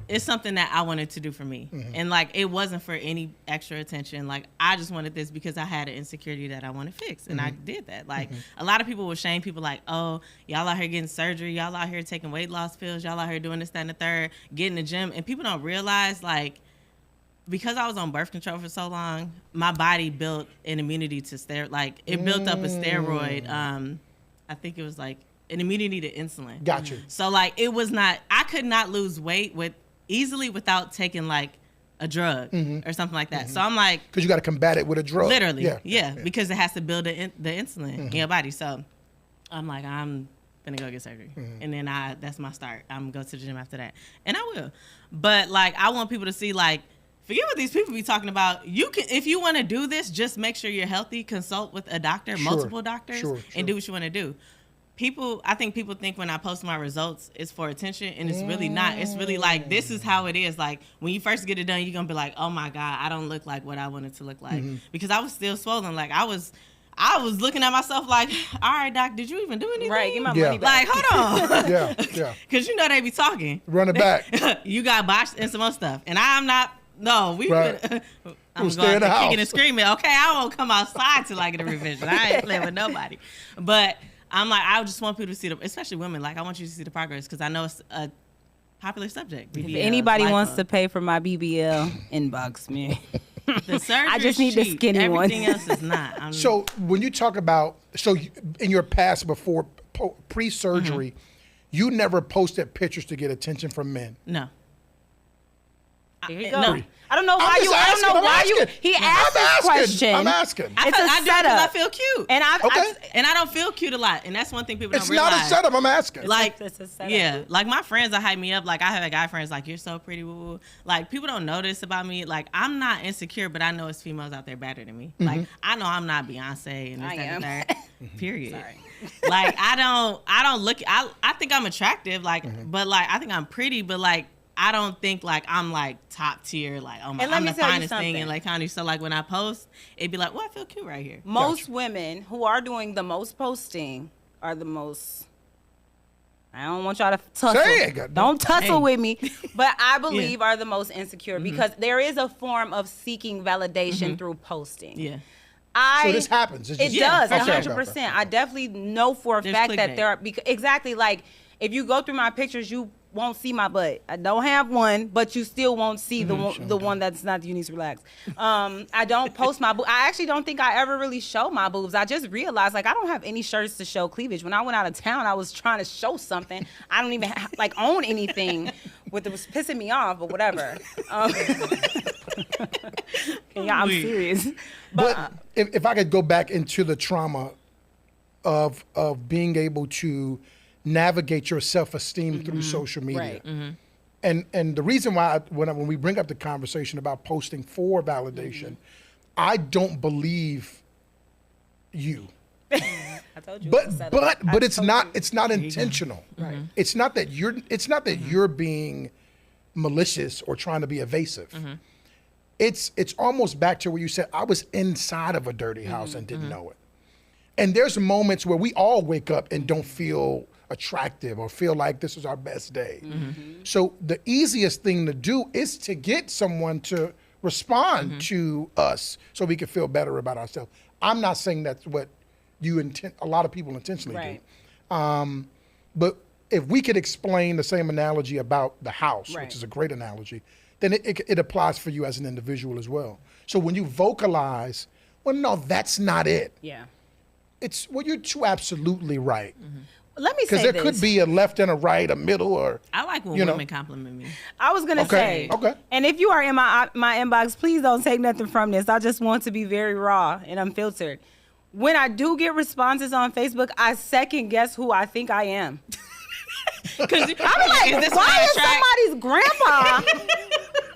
[SPEAKER 6] it's something that I wanted to do for me, and like, it wasn't for any extra attention. Like, I just wanted this because I had an insecurity that I want to fix, and I did that. Like, a lot of people will shame people, like, oh, y'all out here getting surgery, y'all out here taking weight loss pills, y'all out here doing this, that, and the third, getting the gym, and people don't realize like, because I was on birth control for so long, my body built an immunity to it built up a steroid. I think it was like an immunity to insulin.
[SPEAKER 4] Got you.
[SPEAKER 6] So like, I could not lose weight easily without taking like a drug or something like that. So I'm like,
[SPEAKER 4] Because you got to combat it with a drug.
[SPEAKER 6] literally,
[SPEAKER 4] Yeah.
[SPEAKER 6] because it has to build the insulin in your body. So I'm like, I'm gonna go get surgery, and then that's my start. I'm gonna go to the gym after that, and I will. But like, I want people to see like, forget what these people be talking about. You can, if you want to do this, just make sure you're healthy. Consult with a doctor, multiple doctors,
[SPEAKER 4] Sure.
[SPEAKER 6] and do what you want to do. I think people think when I post my results, it's for attention, and it's really not. It's really like, this is how it is. Like, when you first get it done, you're gonna be like, oh my God, I don't look like what I wanted to look like, because I was still swollen. Like, I was looking at myself like, all right, doc, did you even do anything?
[SPEAKER 5] Right, get my
[SPEAKER 4] Yeah.
[SPEAKER 5] money back.
[SPEAKER 6] Like, hold on.
[SPEAKER 4] Yeah.
[SPEAKER 6] Because you know they be talking.
[SPEAKER 4] Run it back.
[SPEAKER 6] You got botched and some other stuff. And I'm not, no,
[SPEAKER 4] Right.
[SPEAKER 6] I'm
[SPEAKER 4] We'll stay in
[SPEAKER 6] going
[SPEAKER 4] the
[SPEAKER 6] to kicking
[SPEAKER 4] house.
[SPEAKER 6] and screaming. Okay, I won't come outside till I get a revision. I ain't playing with nobody. But I'm like, I just want people to see especially women, like, I want you to see the progress, because I know it's a popular subject.
[SPEAKER 5] If
[SPEAKER 6] BBL,
[SPEAKER 5] anybody
[SPEAKER 6] lipo.
[SPEAKER 5] wants to pay for my BBL, inbox me.
[SPEAKER 6] The surgery
[SPEAKER 5] I just need the
[SPEAKER 6] cheap.
[SPEAKER 5] skinny one.
[SPEAKER 6] Everything else is not.
[SPEAKER 4] So when you talk about, in your past before pre-surgery, you never posted pictures to get attention from men.
[SPEAKER 6] No.
[SPEAKER 5] Here you go.
[SPEAKER 6] No.
[SPEAKER 5] I don't know why
[SPEAKER 4] I'm
[SPEAKER 5] you.
[SPEAKER 4] just
[SPEAKER 5] I don't know
[SPEAKER 4] asking,
[SPEAKER 5] why
[SPEAKER 4] I'm
[SPEAKER 5] you.
[SPEAKER 4] asking.
[SPEAKER 5] He asked this question.
[SPEAKER 4] I'm asking.
[SPEAKER 5] It's a
[SPEAKER 6] I do it 'cause
[SPEAKER 5] setup.
[SPEAKER 6] I feel cute.
[SPEAKER 5] And
[SPEAKER 6] And I don't feel cute a lot. And that's one thing people
[SPEAKER 4] It's
[SPEAKER 6] don't
[SPEAKER 4] not
[SPEAKER 6] realize.
[SPEAKER 4] a setup. I'm asking.
[SPEAKER 6] Like,
[SPEAKER 5] It's a setup.
[SPEAKER 6] yeah, like my friends that hype me up. Like I have a guy friends like, you're so pretty. Woo, woo. Like people don't know this about me. Like I'm not insecure, but I know it's females out there better than me. Like I know I'm not Beyonce and this,
[SPEAKER 5] I
[SPEAKER 6] that, and
[SPEAKER 5] am.
[SPEAKER 6] the third. Period. Like I don't look. I think I'm attractive. Like, but like I think I'm pretty. But like I don't think like I'm like top tier. Like oh my,
[SPEAKER 5] And let
[SPEAKER 6] I'm
[SPEAKER 5] me
[SPEAKER 6] the
[SPEAKER 5] tell you
[SPEAKER 6] finest thing
[SPEAKER 5] something.
[SPEAKER 6] in Lake County. So like when I post, it'd be like, well, I feel cute right here.
[SPEAKER 5] Most women who are doing the most posting are the most. I don't want y'all to tussle.
[SPEAKER 4] Say it, goddamn.
[SPEAKER 5] Don't tussle
[SPEAKER 6] Hey.
[SPEAKER 5] with me. But I believe are the most insecure because there is a form of seeking validation through posting.
[SPEAKER 6] Yeah.
[SPEAKER 4] So this happens. It's
[SPEAKER 5] It
[SPEAKER 4] just-
[SPEAKER 5] does,
[SPEAKER 4] Okay.
[SPEAKER 5] 100%. I definitely know for a
[SPEAKER 6] There's
[SPEAKER 5] fact that
[SPEAKER 6] clickbait.
[SPEAKER 5] there are exactly like if you go through my pictures, you won't see my butt. I don't have one, but you still won't see the one that's not. You need to relax. I don't post my boobs. I actually don't think I ever really show my boobs. I just realized like I don't have any shirts to show cleavage. When I went out of town, I was trying to show something. I don't even like own anything. It was pissing me off, but whatever. Yeah, I'm serious.
[SPEAKER 4] But if I could go back into the trauma of being able to navigate your self-esteem through social media.
[SPEAKER 5] Right.
[SPEAKER 4] And the reason why when we bring up the conversation about posting for validation, I don't believe you.
[SPEAKER 5] I told you.
[SPEAKER 4] But
[SPEAKER 5] it's a setup.
[SPEAKER 4] but
[SPEAKER 5] I
[SPEAKER 4] it's
[SPEAKER 5] told
[SPEAKER 4] not
[SPEAKER 5] you.
[SPEAKER 4] it's not intentional. Right. It's not that you're being malicious or trying to be evasive. It's almost back to where you said I was inside of a dirty house and didn't know it. And there's moments where we all wake up and don't feel attractive or feel like this is our best day. So the easiest thing to do is to get someone to respond to us so we can feel better about ourselves. I'm not saying that's what a lot of people intentionally do. But if we could explain the same analogy about the house,
[SPEAKER 5] Right.
[SPEAKER 4] which is a great analogy, then it applies for you as an individual as well. So when you vocalize, well, no, that's not it.
[SPEAKER 5] Yeah.
[SPEAKER 4] You're too absolutely right.
[SPEAKER 5] Let me say
[SPEAKER 4] Because there
[SPEAKER 5] this.
[SPEAKER 4] could be a left and a right, a middle, or
[SPEAKER 6] I like when
[SPEAKER 4] You know.
[SPEAKER 6] women compliment me.
[SPEAKER 5] I was gonna
[SPEAKER 4] Okay,
[SPEAKER 5] say,
[SPEAKER 4] okay.
[SPEAKER 5] And if you are in my inbox, please don't take nothing from this. I just want to be very raw and unfiltered. When I do get responses on Facebook, I second guess who I think I am.
[SPEAKER 6] Because
[SPEAKER 5] I'm like, why is somebody's grandpa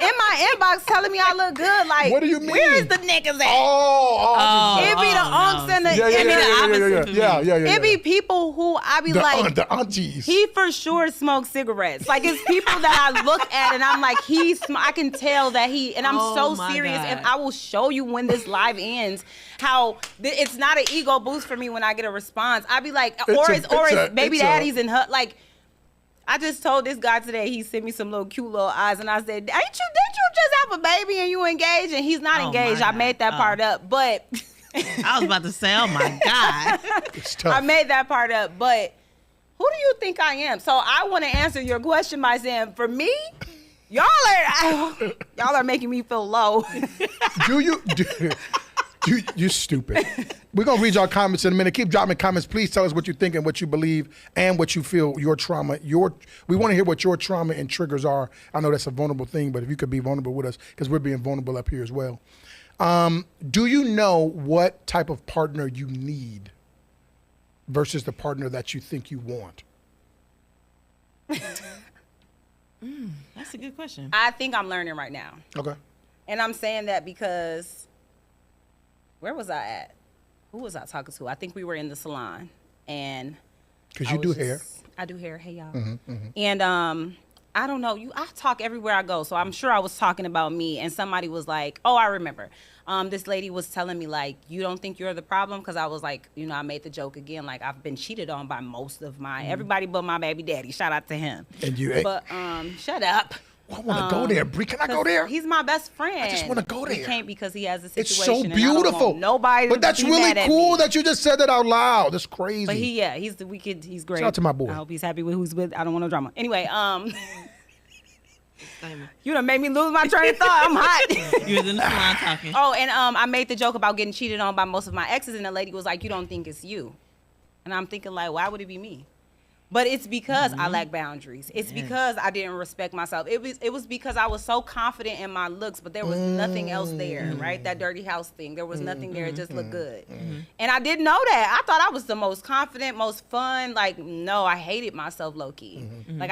[SPEAKER 5] in my inbox telling me I look good? Like,
[SPEAKER 4] What do you mean?
[SPEAKER 5] Where is the niggas at?
[SPEAKER 4] oh,
[SPEAKER 5] It be the unks and the,
[SPEAKER 4] yeah,
[SPEAKER 5] it be the
[SPEAKER 6] opposite for me.
[SPEAKER 5] It be people who I be
[SPEAKER 4] the
[SPEAKER 5] like,
[SPEAKER 4] the aunties.
[SPEAKER 5] he for sure smokes cigarettes. Like it's people that I look at and I'm like, I can tell that and I'm
[SPEAKER 6] Oh
[SPEAKER 5] so
[SPEAKER 6] my
[SPEAKER 5] serious.
[SPEAKER 6] God.
[SPEAKER 5] And I will show you when this live ends how it's not an ego boost for me when I get a response. I be like,
[SPEAKER 4] It's
[SPEAKER 5] baby
[SPEAKER 4] a-
[SPEAKER 5] daddies and her. Like, I just told this guy today, he sent me some little cute little eyes and I said, didn't you just have a baby and you engaged? And he's not
[SPEAKER 6] Oh
[SPEAKER 5] engaged.
[SPEAKER 6] my
[SPEAKER 5] I made that
[SPEAKER 6] God.
[SPEAKER 5] part up, but
[SPEAKER 6] I was about to say, oh my God.
[SPEAKER 4] It's tough.
[SPEAKER 5] I made that part up, but who do you think I am? So I want to answer your question by saying, for me, y'all are making me feel low.
[SPEAKER 4] You're stupid. We're going to read y'all comments in a minute. Keep dropping comments. Please tell us what you think and what you believe and what you feel your trauma. We want to hear what your trauma and triggers are. I know that's a vulnerable thing, but if you could be vulnerable with us, because we're being vulnerable up here as well. Do you know what type of partner you need versus the partner that you think you want?
[SPEAKER 6] That's a good question.
[SPEAKER 5] I think I'm learning right now.
[SPEAKER 4] Okay.
[SPEAKER 5] And I'm saying that because where was I at? Who was I talking to? I think we were in the salon. And
[SPEAKER 4] Because
[SPEAKER 5] I
[SPEAKER 4] you do
[SPEAKER 5] was
[SPEAKER 4] hair.
[SPEAKER 5] just- I do hair. Hey, y'all. And I don't know. I talk everywhere I go. So I'm sure I was talking about me. And somebody was like, oh, I remember. This lady was telling me, like, you don't think you're the problem? Because I was like, I made the joke again. Like, I've been cheated on by most of everybody but my baby daddy. Shout out to him.
[SPEAKER 4] And you,
[SPEAKER 5] But shut up.
[SPEAKER 4] I want to go there, Bree. Can I go there?
[SPEAKER 5] He's my best friend.
[SPEAKER 4] I just wanna go
[SPEAKER 5] He
[SPEAKER 4] there.
[SPEAKER 5] can't because he has a
[SPEAKER 4] It's
[SPEAKER 5] situation.
[SPEAKER 4] so
[SPEAKER 5] and I don't want
[SPEAKER 4] beautiful.
[SPEAKER 5] nobody.
[SPEAKER 4] But that's
[SPEAKER 5] to be
[SPEAKER 4] really
[SPEAKER 5] mad at
[SPEAKER 4] cool
[SPEAKER 5] me.
[SPEAKER 4] that you just said that out loud. That's crazy.
[SPEAKER 5] But he's great.
[SPEAKER 4] Shout out to my boy.
[SPEAKER 5] I hope he's happy with who he's with. I don't want no drama. Anyway, you done made me lose my train of thought. I'm hot.
[SPEAKER 6] You was in the salon talking.
[SPEAKER 5] Oh, and I made the joke about getting cheated on by most of my exes, and the lady was like, "You don't think it's you?" And I'm thinking like, why would it be me? But it's because I lack boundaries. It's because I didn't respect myself. It was because I was so confident in my looks, but there was nothing else there, right? That dirty house thing. There was nothing there. It just looked good. And I didn't know that. I thought I was the most confident, most fun. Like, no, I hated myself low-key. Like,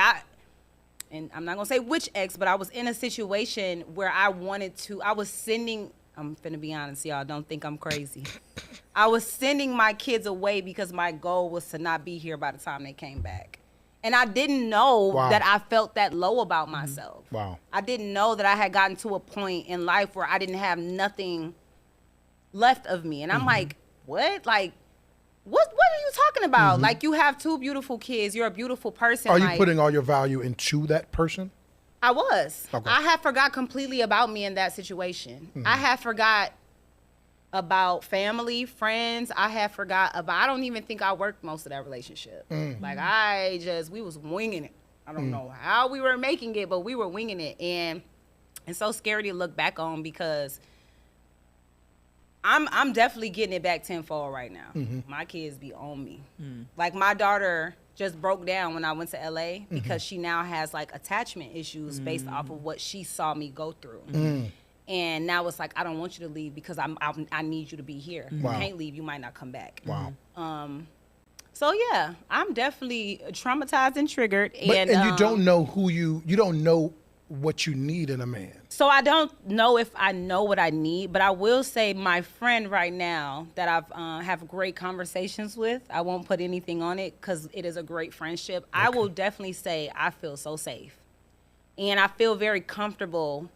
[SPEAKER 5] and I'm not going to say which ex, but I was in a situation where I was sending, I'm finna be honest, y'all, don't think I'm crazy. I was sending my kids away because my goal was to not be here by the time they came back. And I didn't know that I felt that low about myself.
[SPEAKER 4] Wow.
[SPEAKER 5] I didn't know that I had gotten to a point in life where I didn't have nothing left of me. And I'm like, what? Like, what are you talking about? Like, you have 2 beautiful kids. You're a beautiful person.
[SPEAKER 4] Are you putting all your value into that person?
[SPEAKER 5] I was.
[SPEAKER 4] Okay.
[SPEAKER 5] I had forgot completely about me in that situation. I had forgot about family, friends. I don't even think I worked most of that relationship. Like, we was winging it. I don't know how we were making it, but we were winging it. And it's so scary to look back on because I'm definitely getting it back tenfold right now. My kids be on me. Like, my daughter just broke down when I went to LA because she now has like attachment issues based off of what she saw me go through. And now it's like, I don't want you to leave because I need you to be here. You can't leave, you might not come back. Wow. So yeah, I'm definitely traumatized and triggered. And
[SPEAKER 4] you don't know you don't know what you need in a man.
[SPEAKER 5] So I don't know if I know what I need, but I will say my friend right now that I've have great conversations with, I won't put anything on it because it is a great friendship. Okay. I will definitely say I feel so safe. And I feel very comfortable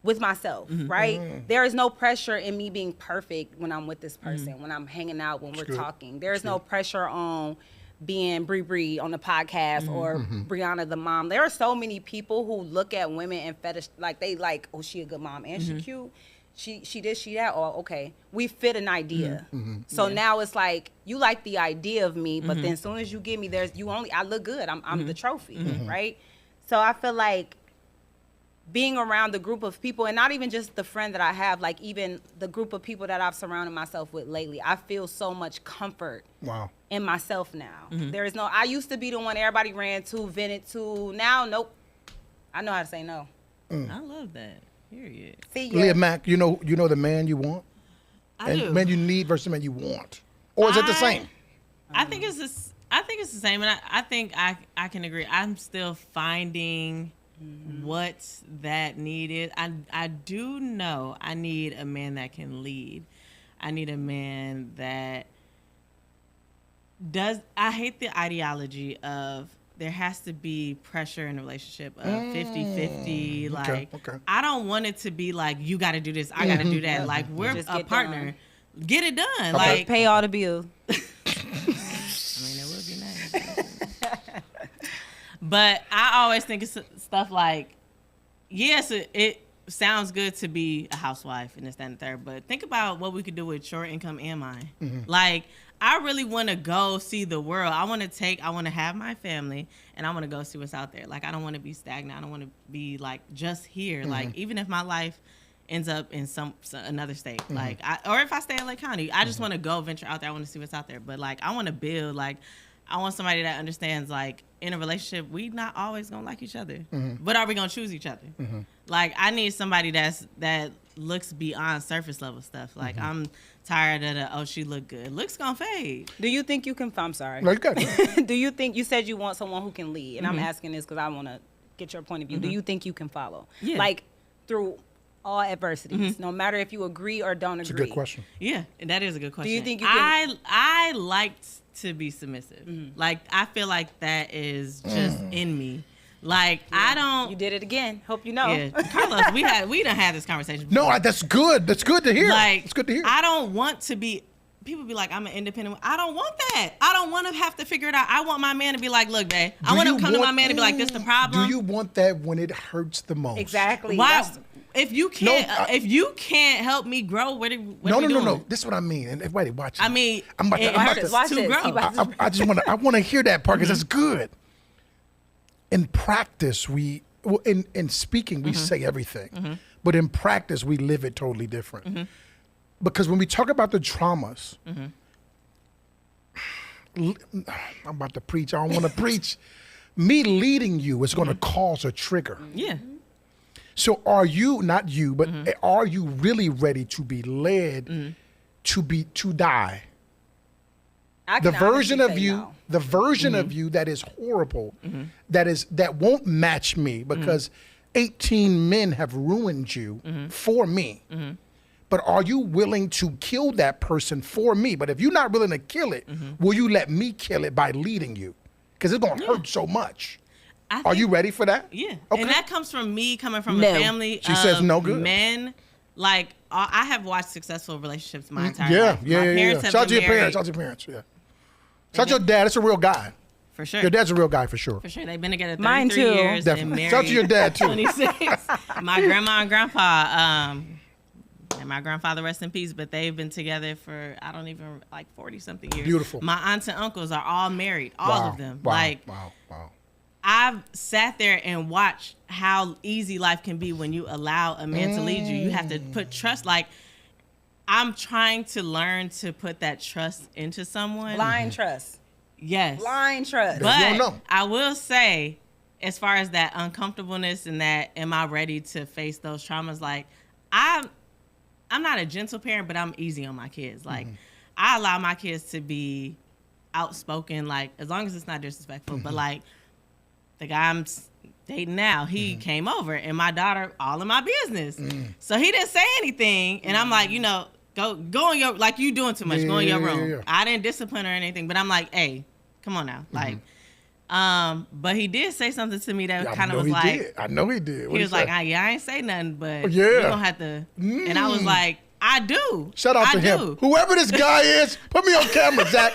[SPEAKER 5] with myself, right? There is no pressure in me being perfect when I'm with this person, when I'm hanging out, when we're talking. There is no pressure on being Bree on the podcast or Brianna the mom. There are so many people who look at women and fetish, like they like, oh, she a good mom and she cute. She this, she that, or okay, we fit an idea. So now it's like, you like the idea of me, but then as soon as you give me, I look good. I'm the trophy, right? So I feel like being around the group of people, and not even just the friend that I have, like even the group of people that I've surrounded myself with lately, I feel so much comfort in myself now. There is I used to be the one everybody ran to, vented to. Now, nope. I know how to say no.
[SPEAKER 6] I love that. Period.
[SPEAKER 5] See,
[SPEAKER 4] Leah Mack, you know the man you want?
[SPEAKER 6] I do.
[SPEAKER 4] Man you need versus the man you want? Or is it the same?
[SPEAKER 6] I think it's the same, and I think I can agree. I'm still finding what that need is. I do know I need a man that can lead. I need a man that I hate the ideology of there has to be pressure in a relationship of 50-50. Like, I don't want it to be like, you got to do this, I got to do that. Like, we're a partner. Done. Get it done.
[SPEAKER 5] Okay.
[SPEAKER 6] Like,
[SPEAKER 5] pay all the bills.
[SPEAKER 6] I mean, it would be nice. But I always think it's stuff like, yes, it sounds good to be a housewife and this, that, and the third, but think about what we could do with your income and mine. Like, I really want to go see the world. I want to have my family, and I want to go see what's out there. Like, I don't want to be stagnant. I don't want to be, like, just here. Like, even if my life ends up in another state, like, or if I stay in Lake County, I just want to go venture out there. I want to see what's out there. But, like, I want to build, like, I want somebody that understands, like, in a relationship, we not always gonna like each other, but are we gonna choose each other? Like, I need somebody that looks beyond surface level stuff. Like, I'm tired of she look good. Looks gonna fade.
[SPEAKER 5] Do you think you can? I'm sorry.
[SPEAKER 4] No, you got it.
[SPEAKER 5] Do you think you said you want someone who can lead? And I'm asking this because I want to get your point of view. Do you think you can follow?
[SPEAKER 6] Yeah.
[SPEAKER 5] Like, through all adversities, no matter if you agree or don't agree.
[SPEAKER 4] It's a good question.
[SPEAKER 6] Yeah, and that is a good question.
[SPEAKER 5] Do you think you can?
[SPEAKER 6] I liked to be submissive. Like, I feel like that is just in me. Like, I don't.
[SPEAKER 5] You did it again. Hope you know.
[SPEAKER 6] Yeah, Carlos, we done had this conversation before.
[SPEAKER 4] No, that's good. That's good to hear.
[SPEAKER 6] Like,
[SPEAKER 4] it's good to hear.
[SPEAKER 6] I don't want to be. People be like, I'm an independent. I don't want that. I don't want to have to figure it out. I want my man to be like, look, babe. I want him to come to my man and be like, this the problem.
[SPEAKER 4] Do you want that when it hurts the most?
[SPEAKER 5] Exactly.
[SPEAKER 6] Why? If you can't help me grow, what are we doing?
[SPEAKER 4] No. This is what I mean. And everybody watching.
[SPEAKER 6] I mean,
[SPEAKER 4] I'm about to
[SPEAKER 5] watch
[SPEAKER 6] to
[SPEAKER 5] this.
[SPEAKER 6] grow.
[SPEAKER 4] I want to hear that part because that's good. In practice, in speaking, we say everything, but in practice, we live it totally different. Because when we talk about the traumas, I'm about to preach. I don't want to preach. Me leading you is going to cause a trigger.
[SPEAKER 6] Yeah.
[SPEAKER 4] So are you, not you, but are you really ready to be led to die? The version of you, the version of you that is horrible, that won't match me because 18 men have ruined you for me. But are you willing to kill that person for me? But if you're not willing to kill it, will you let me kill it by leading you? Because it's going to hurt so much. Are you ready for that?
[SPEAKER 6] Yeah.
[SPEAKER 4] Okay.
[SPEAKER 6] And that comes from me coming from a family
[SPEAKER 4] She says no good.
[SPEAKER 6] men. Like, I have watched successful relationships my entire
[SPEAKER 4] Yeah,
[SPEAKER 6] life.
[SPEAKER 4] yeah,
[SPEAKER 6] My
[SPEAKER 4] yeah.
[SPEAKER 6] parents have
[SPEAKER 4] Shout out to
[SPEAKER 6] been
[SPEAKER 4] your parents.
[SPEAKER 6] married.
[SPEAKER 4] Shout out to your parents. Yeah. Shout out to your dad. It's a real guy.
[SPEAKER 6] For sure.
[SPEAKER 4] Your dad's a real guy for sure.
[SPEAKER 6] For sure. They've been together 33
[SPEAKER 5] Mine too.
[SPEAKER 6] years
[SPEAKER 4] Definitely.
[SPEAKER 6] and married
[SPEAKER 4] Shout out to your dad too.
[SPEAKER 6] 26. My grandma and grandpa, and my grandfather, rest in peace, but they've been together for, I don't even, like 40-something years.
[SPEAKER 4] Beautiful.
[SPEAKER 6] My aunts and uncles are all married, all of them.
[SPEAKER 4] Wow.
[SPEAKER 6] Like,
[SPEAKER 4] Wow.
[SPEAKER 6] I've sat there and watched how easy life can be when you allow a man to lead you. You have to put trust. Like, I'm trying to learn to put that trust into someone.
[SPEAKER 5] Blind trust.
[SPEAKER 6] Yes.
[SPEAKER 5] Blind trust.
[SPEAKER 4] You don't
[SPEAKER 6] But
[SPEAKER 4] know.
[SPEAKER 6] I will say, as far as that uncomfortableness and that, am I ready to face those traumas? Like, I'm not a gentle parent, but I'm easy on my kids. Like, I allow my kids to be outspoken, like, as long as it's not disrespectful. But, like, the guy I'm dating now, he came over, and my daughter, all in my business. So he didn't say anything, and I'm like, you know, go in your, like, you doing too much. Go in your room.
[SPEAKER 4] Yeah.
[SPEAKER 6] I didn't discipline or anything, but I'm like, hey, come on now. Like, but he did say something to me that kind of was like,
[SPEAKER 4] I know he did.
[SPEAKER 6] he
[SPEAKER 4] What'd
[SPEAKER 6] was like, I ain't say nothing, but
[SPEAKER 4] Yeah.
[SPEAKER 6] you're gonna have to. And I was like, I do.
[SPEAKER 4] Shout out
[SPEAKER 6] I
[SPEAKER 4] to him.
[SPEAKER 6] do.
[SPEAKER 4] Whoever this guy is, put me on camera, Zach.